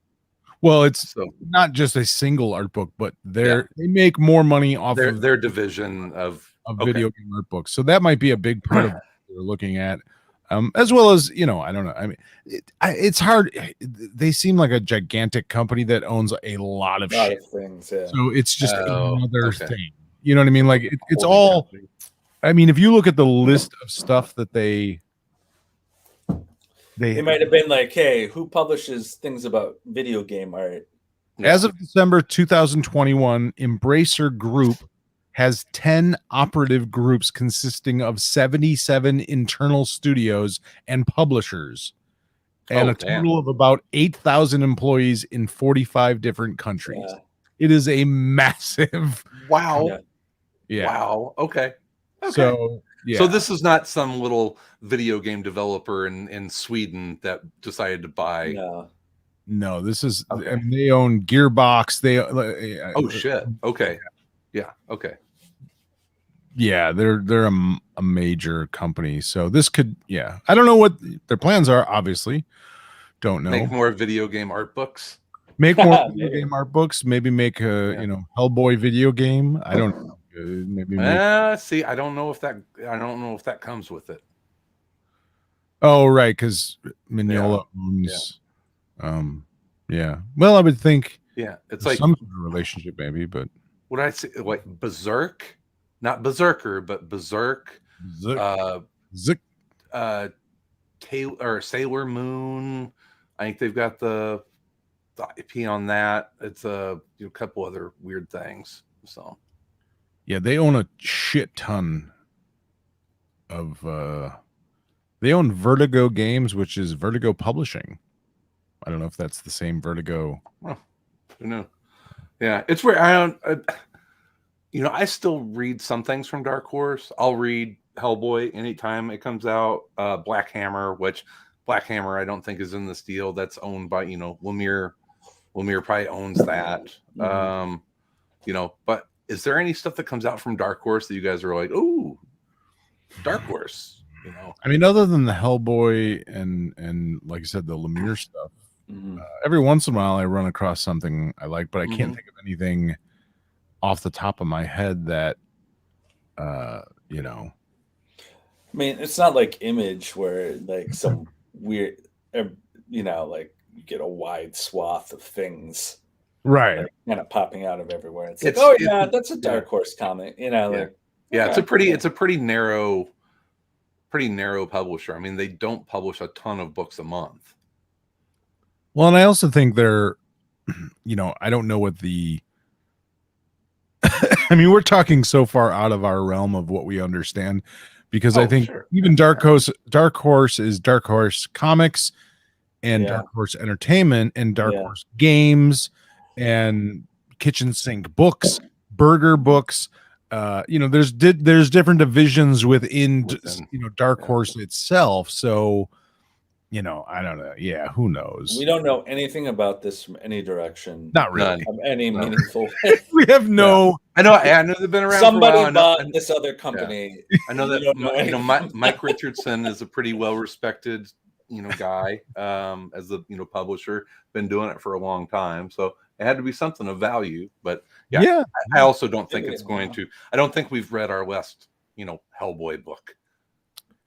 Well, it's not just a single art book, but they make more money off of their division of video game art books. So that might be a big part of what they're looking at. As well as, you know, I don't know. I mean, it's hard. They seem like a gigantic company that owns a lot of shit. Things, yeah. So it's just another thing. You know what I mean? Like it's all. Company. I mean, if you look at the list of stuff that they might have been like, hey, who publishes things about video game art? As of December 2021, Embracer Group has 10 operative groups consisting of 77 internal studios and publishers, and a total of about 8,000 employees in 45 different countries. Yeah. It is a massive. Wow. Yeah. Wow. Okay. So, so this is not some little video game developer in Sweden that decided to buy. No, this is. I mean, they own Gearbox. They. Oh shit. Okay. Yeah. Okay. Yeah, they're a major company. So this could. Yeah, I don't know what their plans are. Obviously, don't know. Make more video game art books. Make more video game art books. Maybe make a Hellboy video game. I don't know. Maybe see, I don't know if that comes with it. Oh, right, because Mignola owns well, I would think it's like some sort of relationship maybe, but what I say, like Berserk, not Berserker, but Berserk, Sailor Moon. I think they've got the IP on that. It's a couple other weird things. So yeah, they own a shit ton of they own Vertigo Games, which is Vertigo Publishing. I don't know if that's the same Vertigo. Oh, no. Yeah, it's where I don't I still read some things from Dark Horse. I'll read Hellboy anytime it comes out. Black Hammer, which Black Hammer I don't think is in this deal. That's owned by, Lemire. Lemire probably owns that. But is there any stuff that comes out from Dark Horse that you guys are like, ooh, Dark Horse? I mean, other than the Hellboy and like I said, the Lemire stuff, every once in a while I run across something I like, but I can't think of anything off the top of my head that, I mean, it's not like Image where like some weird, like you get a wide swath of things. Right. Like, kind of popping out of everywhere. It's like, oh yeah, that's a Dark Horse comic. It's a pretty narrow publisher. I mean, they don't publish a ton of books a month. Well, and I also think they're, I don't know what the. I mean, we're talking so far out of our realm of what we understand, because I think even Dark Horse is Dark Horse Comics, and Dark Horse Entertainment, and Dark Horse Games, and Kitchen Sink Books, Burger Books. there's different divisions within Within. Dark Yeah. Horse itself. So, I don't know. Yeah, who knows? We don't know anything about this from any direction. Not really. None. Of any No. meaningful way. We have no. I know they've been around Somebody for a while. bought this other company. I know We that don't know anything about Mike Richardson is a pretty well respected guy as the publisher, been doing it for a long time, so it had to be something of value. But Yeah. I also don't think Yeah. it's going to. I don't think we've read our last Hellboy book.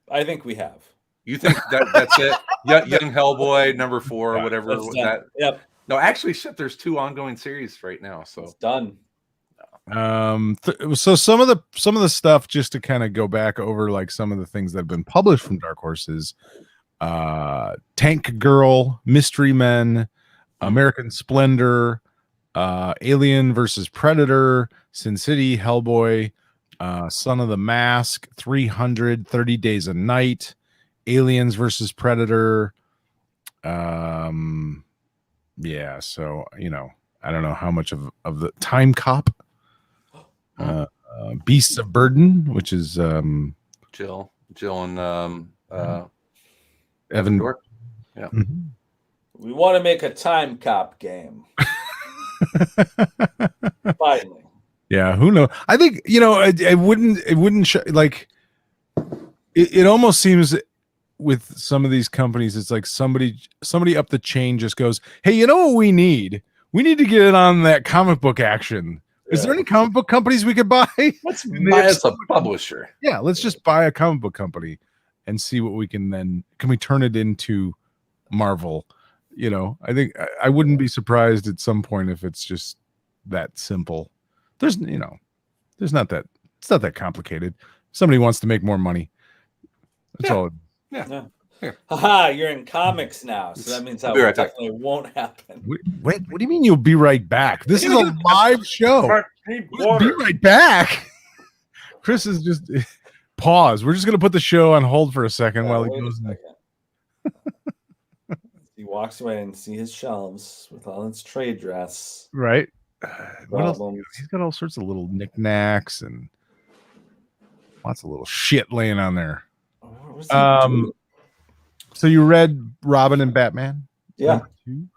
I think we have. You think that's it? Young Hellboy number 4 or whatever That's that. done. Yep, No, actually, shit. There's 2 ongoing series right now. So it's done. So some of the stuff, just to kind of go back over like some of the things that have been published from Dark Horses, Tank Girl, Mystery Men, American Splendor, Alien versus Predator, Sin City, Hellboy, Son of the Mask, 300, 30 Days a Night, Aliens versus Predator. Yeah, so I don't know how much of the Time Cop, Beasts of Burden, which is Jill and Evan Dork. Yeah. Mhm. We want to make a Time Cop game. Finally. Yeah, who knows? I think it wouldn't like it almost seems with some of these companies, it's like somebody up the chain just goes, hey, you know what we need? We need to get it on that comic book action. Is there any comic book companies we could buy? Let's And they buy have us a publisher. Yeah, let's just buy a comic book company and see what we can we turn it into Marvel? I think I wouldn't be surprised at some point if it's just that simple. There's it's not that complicated. Somebody wants to make more money. That's all. Yeah. Haha, you're in comics now, so that means that I'll be right back. definitely won't happen. Wait, what do you mean you'll be right back? This is a live show. Need Be right back. Chris is just pause. We're just gonna put the show on hold for a second while he Wait a goes. second. He walks away and see his shelves with all its trade dress. Right. What else? Problems. He's got all sorts of little knickknacks and lots of little shit laying on there. What was he doing? So you read Robin and Batman? Yeah. Number 2?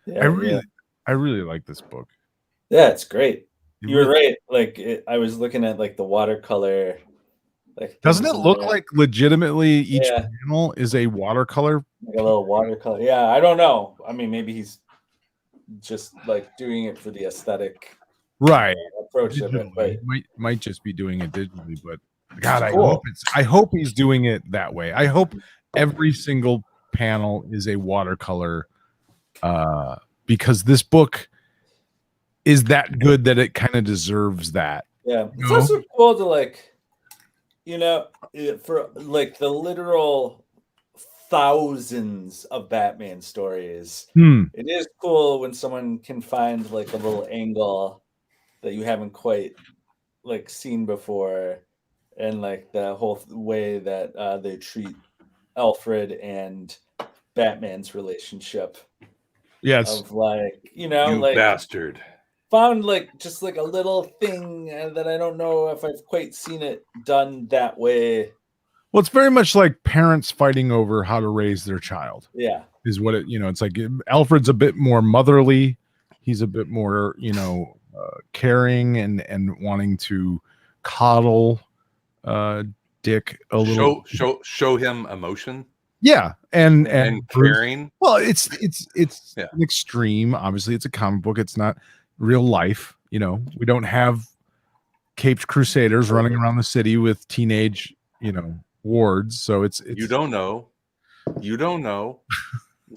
Yeah, I really like this book. yeah, it's great. You You were really- right. Like I was looking at like the watercolor. Like Doesn't it things in look there, like legitimately each Yeah. panel is a watercolor? like a little watercolor? Yeah, I don't know. I mean, maybe he's just like doing it for the aesthetic Right. approach of it. But Digitally. Might just be doing it digitally, but God, Cool. I hope he's doing it that way. I hope every single panel is a watercolor, because this book is that good that it kind of deserves that. yeah, it's No. also cool to like, for like the literal thousands of Batman stories. It is cool when someone can find like a little angle that you haven't quite like seen before, and like the whole way that they treat Alfred and Batman's relationship Yes. of like You like bastard. found like just like a little thing that I don't know if I've quite seen it done that way. Well, it's very much like parents fighting over how to raise their child. Yeah, Is what it, it's like. Alfred's a bit more motherly. He's a bit more, caring and wanting to coddle Dick a little. Show him emotion Yeah, and Bruce- caring. well, it's Yeah. an extreme. Obviously, it's a comic book. It's not real life. We don't have caped crusaders running around the city with teenage, wards. So it's You don't know.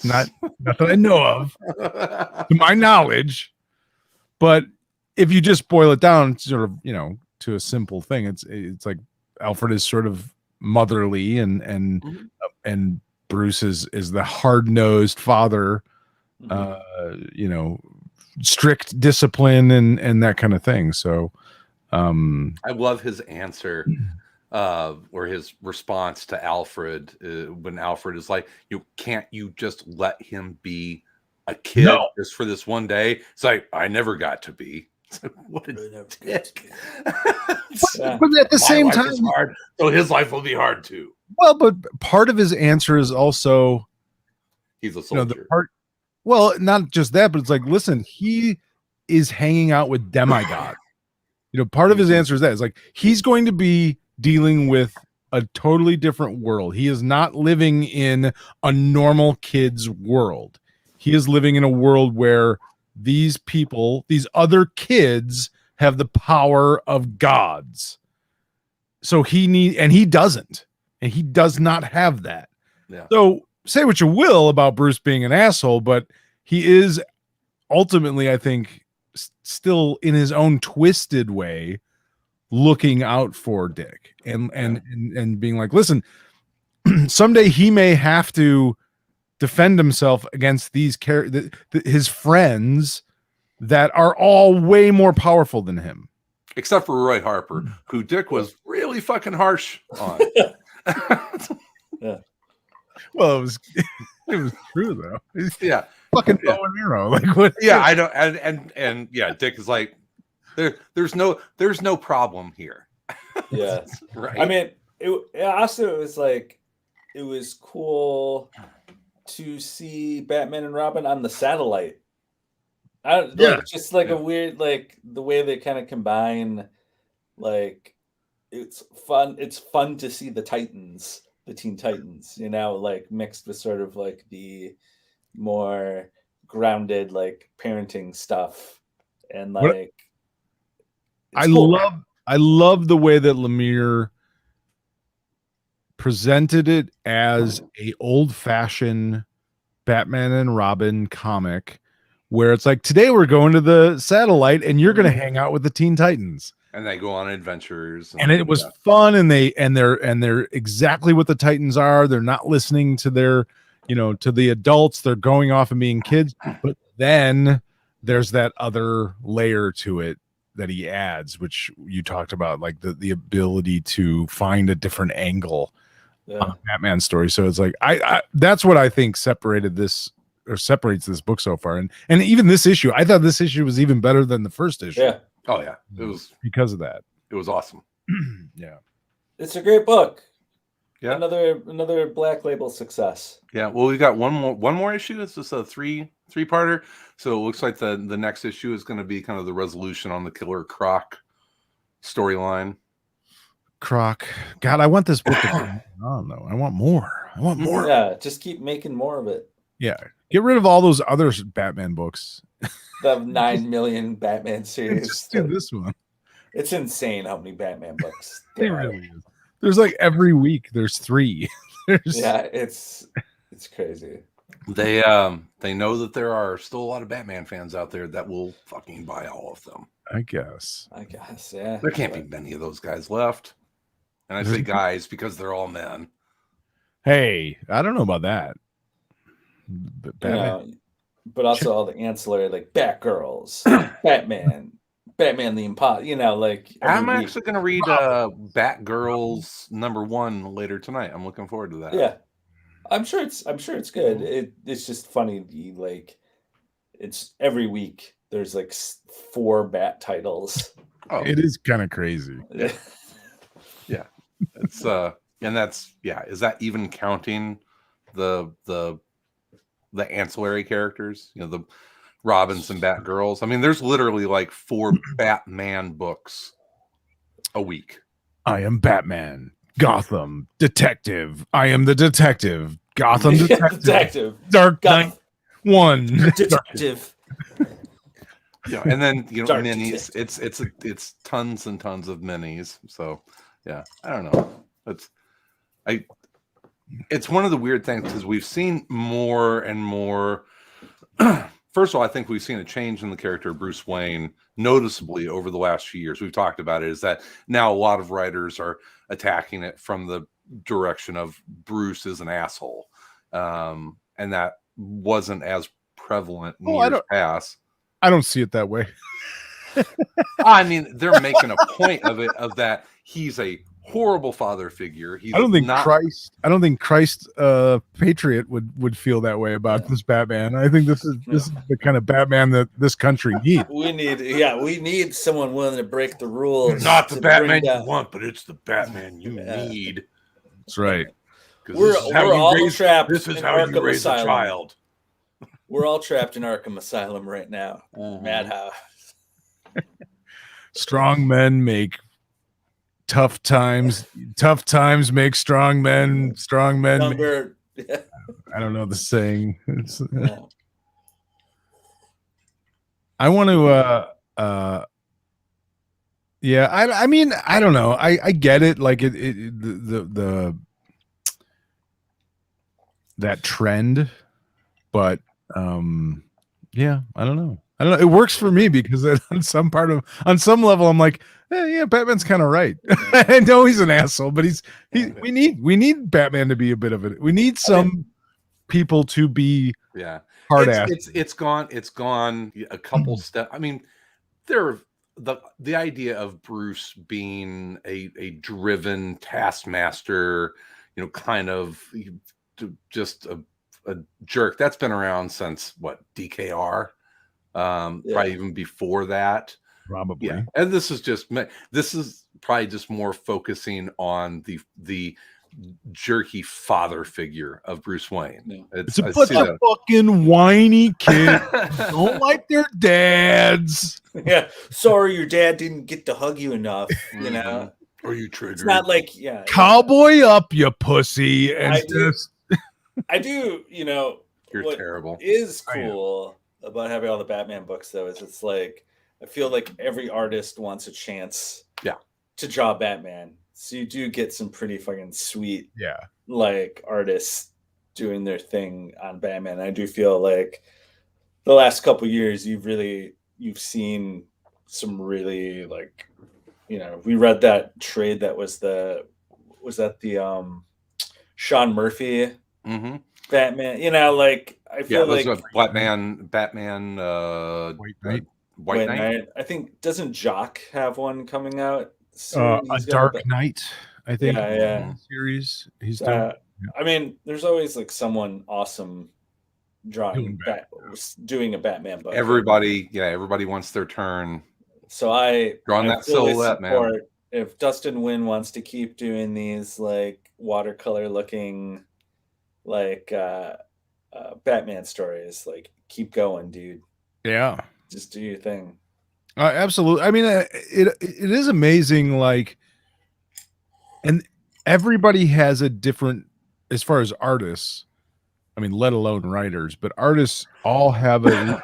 not that I know of, to my knowledge. But if you just boil it down, sort of, to a simple thing, it's like Alfred is sort of motherly, and Bruce is the hard-nosed father, strict discipline and that kind of thing. So I love his answer, or his response to Alfred, when Alfred is like, can't you just let him be a kid No. just for this one day? It's like, I never got to be. What a dick. But at the same time, is hard, so his life will be hard too. Well, but part of his answer is also He's a soldier. Well, not just that, but it's like, listen, he is hanging out with demigods. Part of his answer is that it's like he's going to be dealing with a totally different world. He is not living in a normal kid's world. He is living in a world where these people, these other kids, have the power of gods. So he doesn't, and he does not have that. Yeah. So say what you will about Bruce being an asshole, but he is ultimately, I think, still in his own twisted way looking out for Dick and being like, listen, someday he may have to defend himself against these his friends that are all way more powerful than him, except for Roy Harper, who Dick was really fucking harsh on. Yeah. Well, it was true though. Yeah. Fucking bow and arrow. Like what? Yeah, I don't. And yeah, Dick is like, there's no problem here. Yeah. Right. I mean, it was like, it was cool to see Batman and Robin on the satellite. Just like a weird, like the way they kind of combine, like it's fun. It's fun to see the Titans, the Teen Titans, like mixed with sort of like the more grounded, like parenting stuff, and like I love the way that Lemire presented it as a old-fashioned Batman and Robin comic, where it's like, today we're going to the satellite and you're going to hang out with the Teen Titans, and they go on adventures, and it was fun, and they're exactly what the Titans are. They're not listening to their to the adults. They're going off and being kids. But then there's that other layer to it that he adds, which you talked about, like the ability to find a different angle on a Batman story. So it's like, I that's what I think separates this book so far. And even this issue, I thought this issue was even better than the first issue. Yeah. Oh yeah. It was because of that. It was awesome. Yeah. It's a great book. Yeah. Another Black Label success. Yeah. Well, we got one more issue. It's just a three-parter. So it looks like the next issue is going to be kind of the resolution on the Killer Croc storyline. Croc. God, I want this book to come on though. I want more. Yeah, just keep making more of it. Yeah. Get rid of all those other Batman books. The 9 million Batman series. Just do this one. It's insane how many Batman books It there really are. is. There's like every week there's 3. Yeah, it's crazy. They know that there are still a lot of Batman fans out there that will fucking buy all of them. I guess, yeah. There can't be many of those guys left. And I say guys because they're all men. Hey, I don't know about that. Batman. But also all the ancillary, like Batgirls, Batman the Impossible, like I'm actually going to read Batgirls #1 later tonight. I'm looking forward to that. Yeah, I'm sure it's good. It's just funny, like it's every week there's like 4 Bat titles. Oh, it is kind of crazy. Yeah, it's and that's Is that even counting the ancillary characters? The Robins and Batgirls. I mean, there's literally like 4 Batman books a week. I am Batman, Gotham Detective. I am the detective, Gotham Detective, Dark Knight 1 Detective. And then minis. It's tons and tons of minis. So I don't know. It's one of the weird things because we've seen more and more. First of all, I think we've seen a change in the character of Bruce Wayne noticeably over the last few years. We've talked about it, is that now a lot of writers are attacking it from the direction of Bruce is an asshole. And that wasn't as prevalent in years past. I don't see it that way. I mean, they're making a point of that he's a horrible father figure. He's I don't think not, Christ Patriot would feel that way about this Batman. I think this is the kind of Batman that this country needs. We need someone willing to break the rules. not the to Batman bring you down- want, but it's the Batman you need. That's right. 'Cause We're this is how you all raise- trapped. This is in how you Arkham raise Asylum. a child. We're all trapped in Arkham Asylum right now. Mhm. Madhouse. Strong men make tough times. Tough times make strong men. Strong men. Younger. I don't know the saying. Yeah. I want to. Yeah. I mean, I don't know. I get it. Like the that trend, but yeah, I don't know. It works for me because on some level I'm like, yeah, Batman's kind of right. I know he's an asshole, but we need Batman to be a bit of it. We need some people to be hard ass. It's gone a couple steps. I mean, the idea of Bruce being a driven taskmaster, kind of just a jerk, that's been around since what, DKR, probably even before that. Probably. Yeah. And this is probably just more focusing on the jerky father figure of Bruce Wayne. Yeah. It's a bunch of fucking whiny kids don't like their dads. Yeah. Sorry, your dad didn't get to hug you enough. Are you triggered? It's not like Cowboy up, you pussy. And I do. You're what terrible. Is cool about having all the Batman books though is it's like I feel like every artist wants a chance to draw Batman. So you do get some pretty fucking sweet like artists doing their thing on Batman. I do feel like the last couple years you've seen some really like we read that trade that was the Sean Murphy Batman, like I feel like Batman White Knight. I think doesn't Jock have one coming out soon? A Dark Knight, I think. Series he's doing. I mean, there's always like someone awesome doing a Batman book. Everybody wants their turn. So I drawing that silhouette, man. If Dustin Nguyen wants to keep doing these like watercolor looking like Batman stories, like keep going, dude. Yeah. Just do your thing. Absolutely. I mean, it is amazing. Like, and everybody has a different, as far as artists, I mean, let alone writers, but artists all have a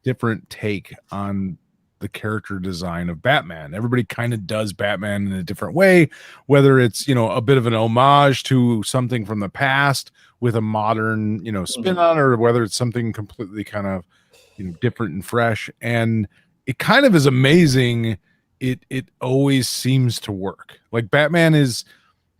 different take on the character design of Batman. Everybody kind of does Batman in a different way, whether it's, a bit of an homage to something from the past with a modern, spin on, or whether it's something completely kind of, different and fresh. And it kind of is amazing. It always seems to work. Like Batman is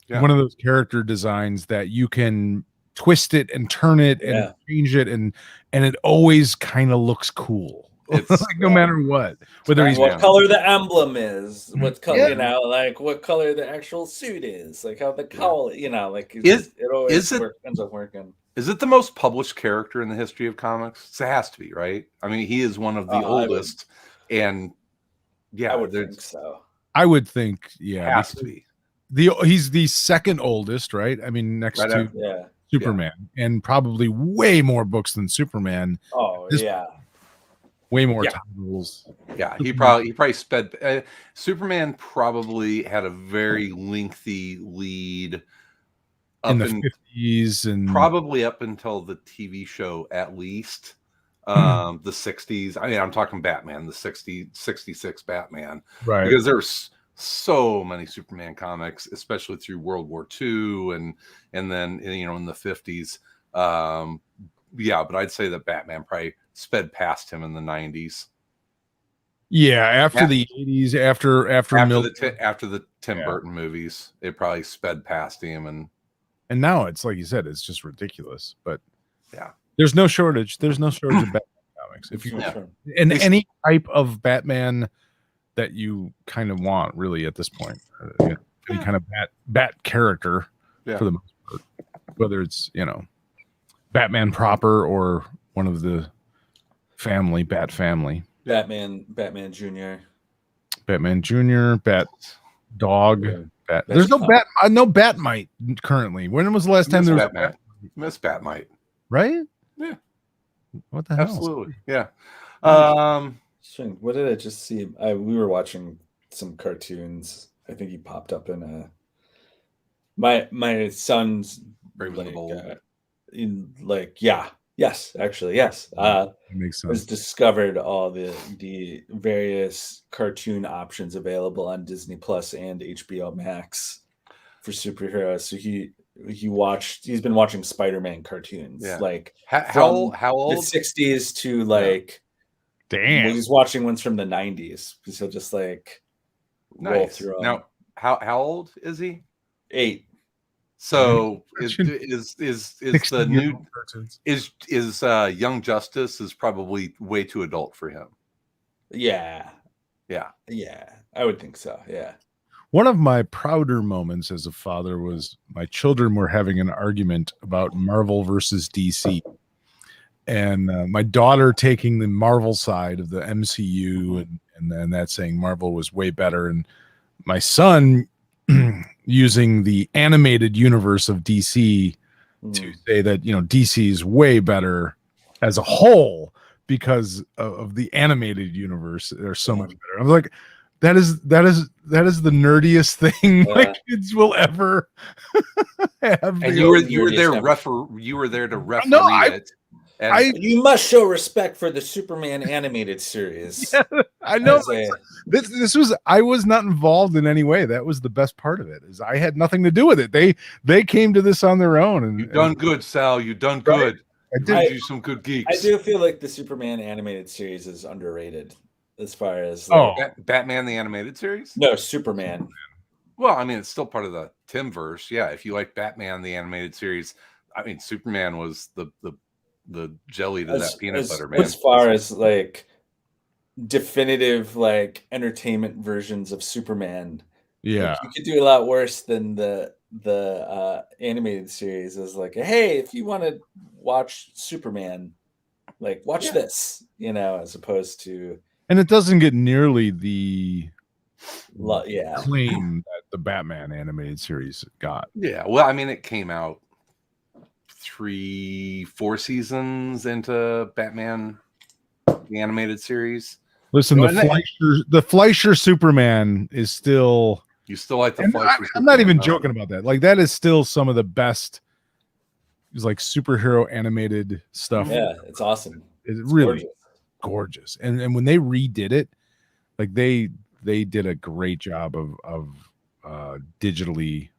one of those character designs that you can twist it and turn it and change it, and it always kind of looks cool. It's like no matter what, whether he's what color the emblem is, what color like what color the actual suit is, like how the cowl, like it always ends up working. Is it the most published character in the history of comics? It has to be, right? I mean, he is one of the oldest, and I would think so. I would think, has to be. He's the second oldest, right? I mean, next to Superman, and probably way more books than Superman. Oh, way more titles. Yeah, he probably sped. Superman probably had a very lengthy lead in the 50s and probably up until the TV show, at least the 60s. I mean, I'm talking Batman, the 66 Batman, right? Because there's so many Superman comics, especially through World War II and then in the 50s. But I'd say that Batman probably sped past him in the 90s. Yeah, after the 80s, after the Tim Burton movies, it probably sped past him, and now it's like you said, it's just ridiculous. But there's no shortage. There's no shortage of Batman comics. If you and any type of Batman that you kind of want, really, at this point. any kind of bat character Yeah. for the most part, whether it's Batman proper or one of the Bat family, Batman Junior, Batman Junior, Bat Dog, Yeah. Bat. There's no Batmite currently. When was the last time there was Batman? Miss Batmite, right? Yeah. What the hell? Absolutely, yeah. What did I just see? We were watching some cartoons. I think he popped up in my son's Brave and the Bold. Yes, actually, yes. That makes sense. Has discovered all the various cartoon options available on Disney Plus and HBO Max for superheroes. So he's been watching Spider-Man cartoons. Yeah. Like How old? the 60s to like damn. Well, he's watching ones from the 90s because he'll just like roll Nice. through them. Now, how old is he? 8. So is the new is Young Justice is probably way too adult for him. Yeah. I would think so. Yeah. One of my prouder moments as a father was my children were having an argument about Marvel versus DC, and my daughter taking the Marvel side of the MCU and then that saying Marvel was way better, and my son using the animated universe of DC to say that DC is way better as a whole because of the animated universe. They're so much better. I was like, that is the nerdiest thing my kids will ever have. And you were there to referee it. You must show respect for the Superman animated series. Yeah, I know. I was not involved in any way. That was the best part of it. Is I had nothing to do with it. They came to this on their own. And you done good, Sal. You done good. I did you some good geeks. I do feel like the Superman animated series is underrated as far as Batman the animated series. No, Superman. Well, I mean, it's still part of the Timverse. Yeah, if you like Batman the animated series, I mean, Superman was the jelly to that peanut butter, man. As far as like definitive like entertainment versions of Superman, yeah, you could do a lot worse than the animated series. Is like, hey, if you want to watch Superman, like watch this, as opposed to, and it doesn't get nearly the claim that the Batman animated series got. Yeah, well, I mean, it came out 3-4 seasons into Batman the animated series. Listen, the Fleischer Superman is still. You still like the Fleischer? I'm not even joking about that. Like that is still some of the best. It's like superhero animated stuff. Yeah, it's awesome. It's really gorgeous. And when they redid it, like they did a great job of digitally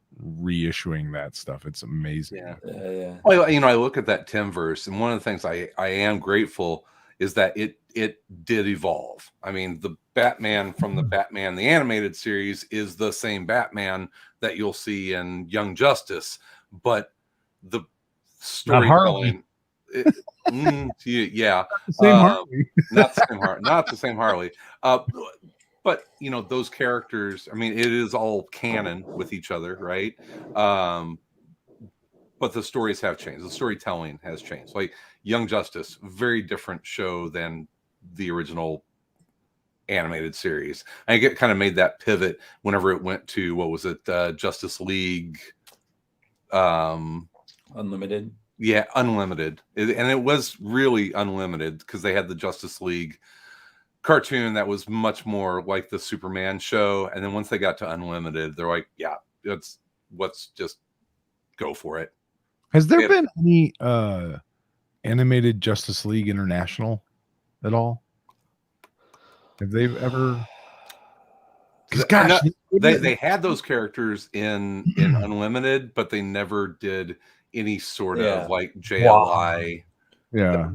reissuing that stuff. It's amazing. Yeah. Well, I look at that Timverse, and one of the things I am grateful is that it did evolve. I mean, the Batman from the Batman the animated series is the same Batman that you'll see in Young Justice, but the storytelling, yeah, not the same Harley. But those characters, I mean, it is all canon with each other, right? But the stories have changed. The storytelling has changed. Like Young Justice, very different show than the original animated series. I think it kind of made that pivot whenever it went to, what was it, Justice League Unlimited. Yeah, Unlimited. And it was really Unlimited because they had the Justice League cartoon that was much more like the Superman show, and then once they got to Unlimited, they're like, yeah, let's just go for it. Has there been any animated Justice League International at all? Have they ever? Gosh, they had those characters in Unlimited, but they never did any sort of like JLI. Yeah.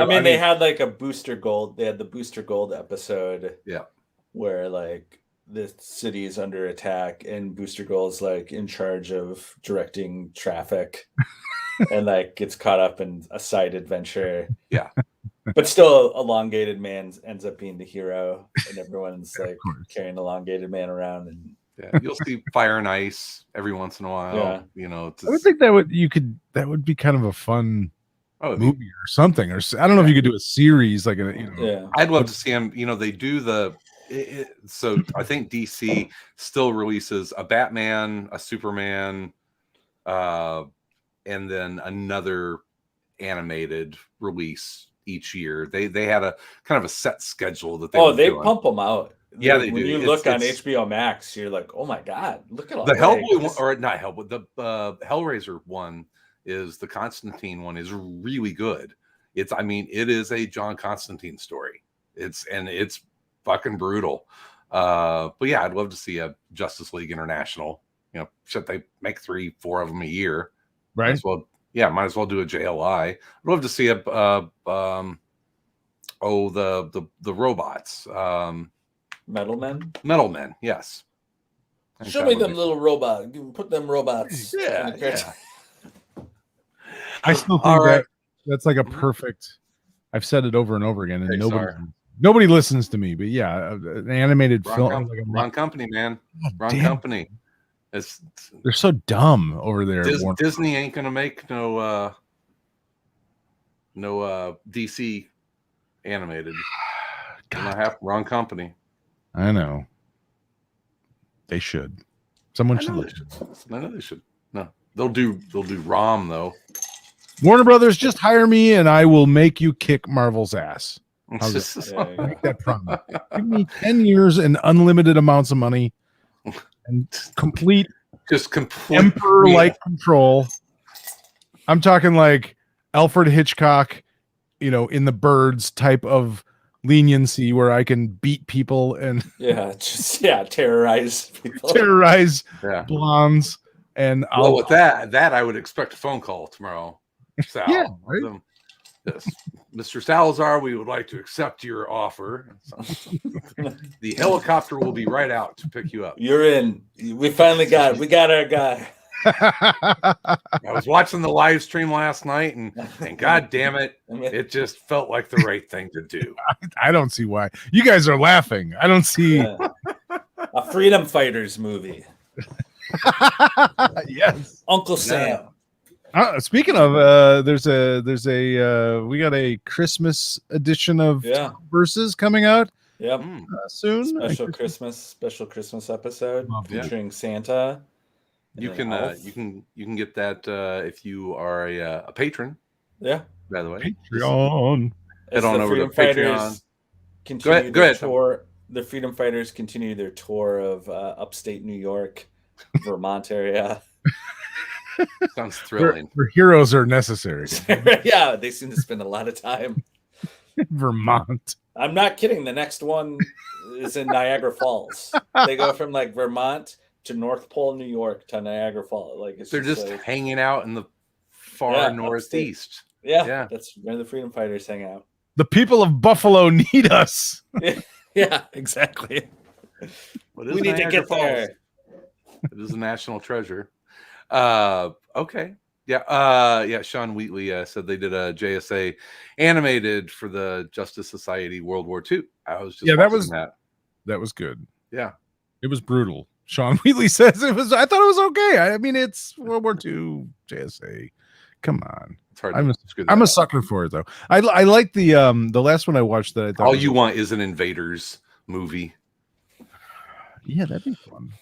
I mean, they had like a Booster Gold. They had the Booster Gold episode. Yeah. Where like the city is under attack and Booster Gold's like in charge of directing traffic and like gets caught up in a side adventure. Yeah. But still, Elongated Man ends up being the hero, and everyone's like carrying Elongated Man around, and Yeah, you'll see Fire and Ice every once in a while. Yeah. You know, I would think that would be kind of a fun movie or something. Or I don't know if you could do a series like Yeah. I'd love to see them. You know, they do so I think DC still releases a Batman, a Superman, and then another animated release each year. They had a kind of a set schedule that they pump them out. Yeah, they when do. you look on HBO Max, you're like, oh my god, look at all the Hellboy one, or not Hellboy, the Hellraiser one is the Constantine one is really good. It is a John Constantine story. It's fucking brutal. But yeah, I'd love to see a Justice League International. You know, should they make 3-4 of them a year? Right. Might as well do a JLI. I'd love to see the robots. Metal Men. Yes. Show me them little robots. Put them robots. Yeah. I still think that's like a perfect. I've said it over and over again, and nobody listens to me. But yeah, an animated film. Wrong company, man. Wrong company. They're so dumb over there. Disney ain't gonna make no DC animated. God. Wrong company. I know. They should. Someone should. I know they should. No, they'll do ROM though. Warner Brothers, just hire me and I will make you kick Marvel's ass. Make that promise. Give me 10 years and unlimited amounts of money and complete emperor-like control. I'm talking like Alfred Hitchcock, in the Birds type of leniency where I can beat people and terrorize people, blondes. And with that I would expect a phone call tomorrow. Sal, yeah, right? Yes. Mr. Salazar, we would like to accept your offer. The helicopter will be right out to pick you up. You're in. We got our guy. I was watching the live stream last night, and God damn it, it just felt like the right thing to do. I don't see why. You guys are laughing. I don't see a freedom fighters movie. Yes, Uncle Sam. Speaking of, we got a Christmas edition of Versus coming out. Yep, soon. Special Christmas episode featuring Santa. You can get that if you are a patron. Yeah. By the way, Patreon. Head on over to Patreon. Go ahead. The Freedom Fighters continue their tour of upstate New York, Vermont area. Sounds thrilling. Where heroes are necessary. Yeah, they seem to spend a lot of time. Vermont. I'm not kidding. The next one is in Niagara Falls. They go from like Vermont to North Pole, New York to Niagara Falls. Like they're just hanging out in the far northeast. Yeah, that's where the Freedom Fighters hang out. The people of Buffalo need us. Yeah, exactly. We need to get there. It is a national treasure. Okay. Yeah. Sean Wheatley said they did a JSA animated for the Justice Society World War II. I was just that was good. Yeah. It was brutal. Sean Wheatley says it was. I thought it was okay. I mean, it's World War II JSA. Come on. It's hard. I'm a sucker for it though. I like the last one I watched that I thought all you want is an Invaders movie. Yeah, that'd be fun.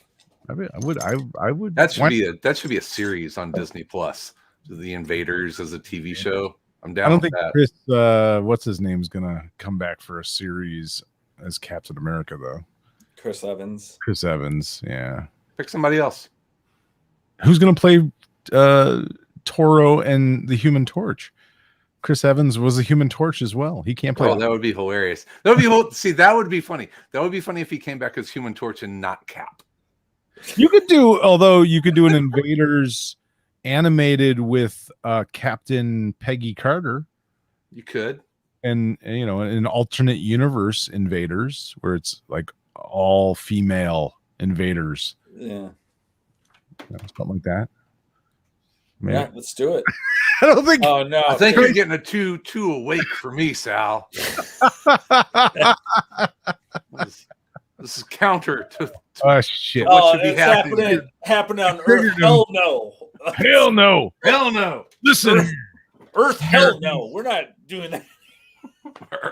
I would. That should be a series on Disney Plus. The Invaders as a TV show. I'm down. I don't with think that. Chris, what's his name's gonna come back for a series as Captain America though. Chris Evans. Yeah. Pick somebody else. Who's gonna play Toro and the Human Torch? Chris Evans was a Human Torch as well. He can't play. Oh, that would be hilarious. That would be that would be funny. That would be funny if he came back as Human Torch and not Cap. You could do an Invaders animated with Captain Peggy Carter. You could, and an alternate universe Invaders where it's like all female invaders. Yeah, something like that. Yeah, let's do it. I don't think. Oh no! I think you're getting a too awake for me, Sal. This This is counter to Oh shit! what should be it's happening. happening on Triggered Earth. him. Hell no. Hell no! Hell no. Listen, Earth. Hell no. We're not doing that.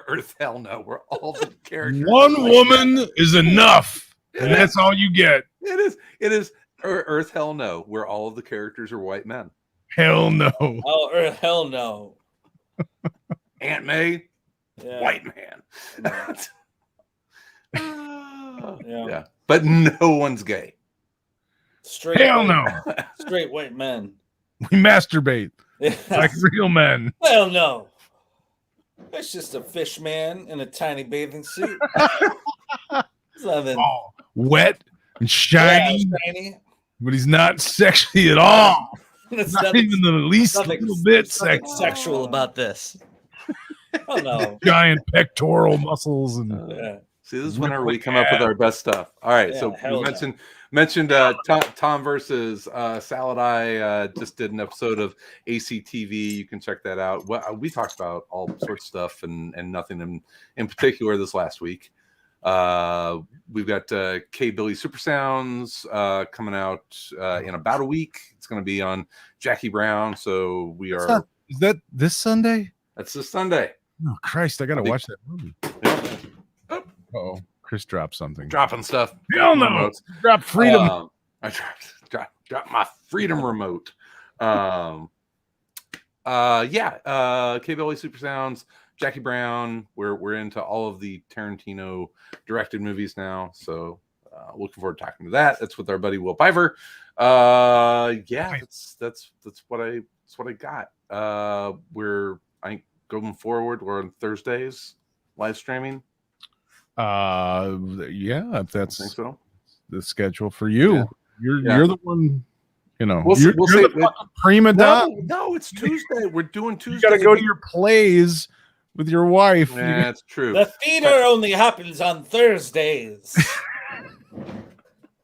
Earth, hell no. We're all the characters. one are white woman men. is enough, and Yeah. that's all you get. It is Earth, hell no. Where all of the characters are white men. Hell no! Oh, Earth. Hell no. Aunt May, Yeah. white man. Yeah. But no one's gay. Straight. Hell white- no! Straight white men. We masturbate Yeah. like real men. Hell no. It's just a fish man in a tiny bathing suit. It's nothing. Oh, wet and shiny, Yeah, shiny. but he's not sexy at all. It's Not nothing, even the least nothing- little bit nothing sexy. sexual about this. Oh no. Giant pectoral muscles and Yeah. See, this is whenever we come up with our best stuff. All right, Yeah, so hell we no. mentioned Tom versus Salad Eye just did an episode of ACTV. You can check that out. Well, we talked about all sorts of stuff and nothing in particular this last week. We've got K Billy Super Sounds coming out in about a week. It's going to be on Jackie Brown. So we are. Is that this Sunday? That's this Sunday. Oh Christ! I gotta I think- watch that movie. Oh, Chris dropped something. Dropping stuff. Hell no! Remotes. Drop freedom. I dropped my freedom remote. K Billy Super Sounds, Jackie Brown. We're into all of the Tarantino directed movies now, so looking forward to talking to that. That's with our buddy Will Piver. That's what I got. We're going forward. We're on Thursdays live streaming. Yeah, if I that's think so. the schedule for you. Yeah. You're Yeah. you're the one. You know, We'll you're see. the fucking prima donna. No, it's Tuesday. We're doing You Tuesday. got to go to your plays with your wife. You Yeah, that's true. The theater only happens on Thursdays.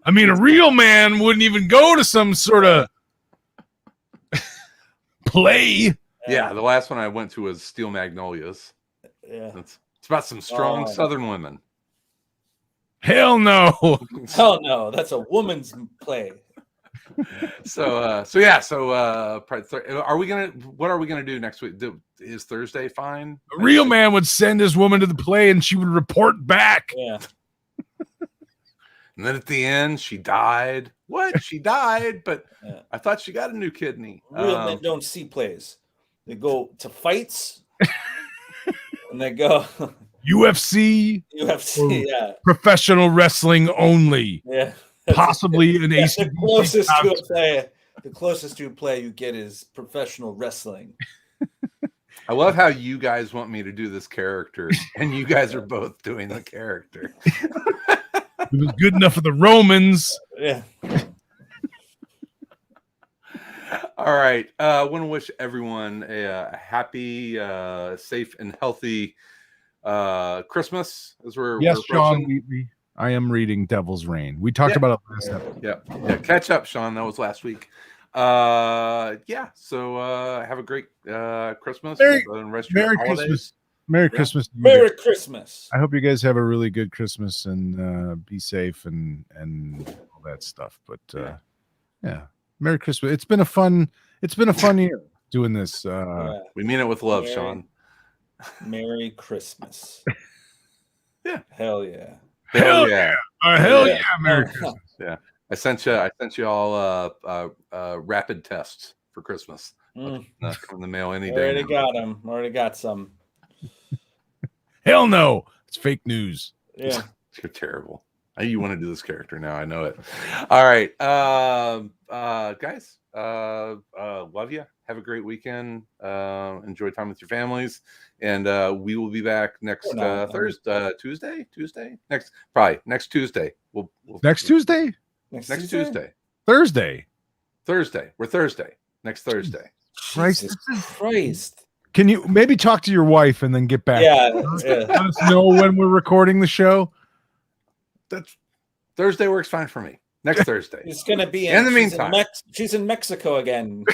I mean, a real man wouldn't even go to some sort of play. Yeah, the last one I went to was Steel Magnolias. Yeah. It's about some strong Oh. Southern women. Hell no. Hell no, that's a woman's play. Are we gonna? What are we gonna do next week? Is Thursday fine? A real man would send his woman to the play and she would report back. Yeah. And then at the end, she died. What? She died, but Yeah. I thought she got a new kidney. Real men don't see plays. They go to fights and they go UFC, UFC. Yeah. professional wrestling only. Yeah. Possibly an Yeah, AC. the closest to a play. The closest to a play you get is professional wrestling. I love how you guys want me to do this character, and you guys are both doing the character. It was good enough for the Romans. Yeah. All right. I want to wish everyone a happy, safe, and healthy Christmas as we're Yes, we're Sean. approaching. I am reading Devil's Reign. We talked about it last episode. Yeah. Catch up, Sean. That was last week. So have a great Christmas. And rest of your Merry holidays. Christmas. Merry Christmas. to you Merry guys. Christmas. I hope you guys have a really good Christmas and be safe and all that stuff. But yeah, Merry Christmas. It's been a fun year doing this. Yeah. We mean it with love, Merry- Sean. Merry Christmas. Yeah. Hell yeah. Hell yeah. Hell Yeah. yeah, Merry Christmas. I sent you all rapid tests for Christmas. Mm. Come in the mail any Already day. got them. Already got some. Hell no. It's fake news. Yeah. You're terrible. You want to do this character now. I know it. All right. Guys, love you. Have a great weekend. Enjoy time with your families. And we will be back next Thursday, Tuesday. Next Tuesday. We'll Next Tuesday? Next Tuesday. Thursday. We're Thursday. Next Thursday. Christ. Christ. Can you maybe talk to your wife and then get back? Yeah. Let us know when we're recording the show. That's Thursday works fine for me. Next Thursday. She's gonna be In the meantime. she's in Mexico again.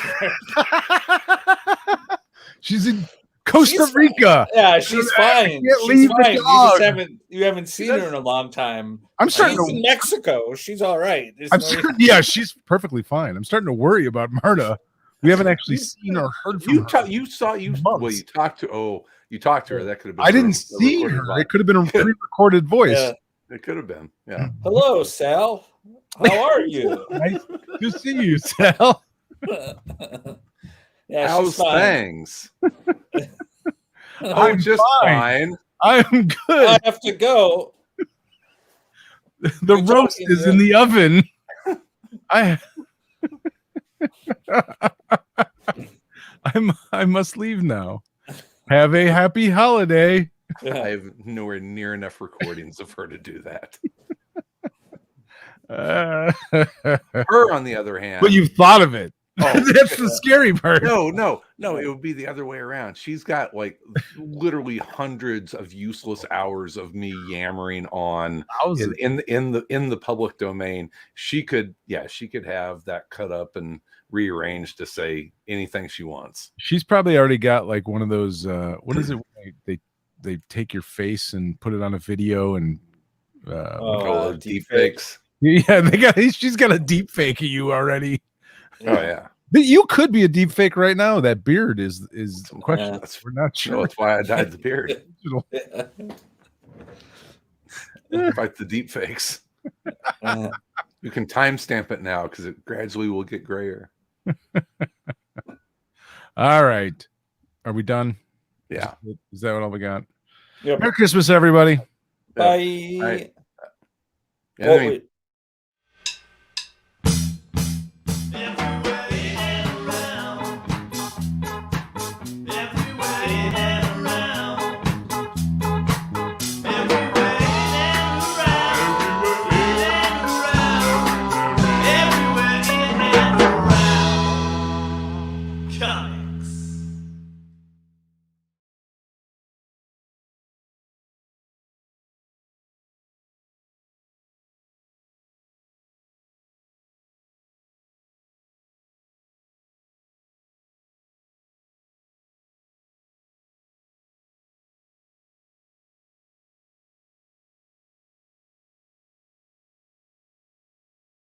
She's in Costa Rica. Yeah, she's fine. can't She's leave the fine. dog. You haven't seen her in a long time. I'm starting She's to. in Mexico. She's all right. Yeah, she's perfectly fine. I'm starting to worry about Marta. We haven't actually seen or heard from her. You months. talked to her. That could have been. I didn't see her. It could have been a pre-recorded voice. Yeah. It could have been. Yeah. Hello, Sal. How are you? Nice to see you, Sal. Yeah, How's she's fine. things? I'm just fine. I'm good. I have to go. The roast is in the oven. I must leave now. Have a happy holiday. I have nowhere near enough recordings of her to do that. Her, on the other hand, but you've thought of it. Oh, that's the scary part. No, it would be the other way around. She's got like literally hundreds of useless hours of me yammering on in the public domain. She could have that cut up and rearranged to say anything she wants. She's probably already got like one of those what is it, they take your face and put it on a video and deep fakes. Yeah, she's got a deep fake of you already. Oh yeah. You could be a deep fake right now. That beard is the question. Yeah. We're not sure. No, that's why I dyed the beard. Fight the deep fakes. You can timestamp it now because it gradually will get grayer. All right. Are we done? Yeah. Is that what all we got? Yep. Merry Christmas, everybody. Bye. Yeah,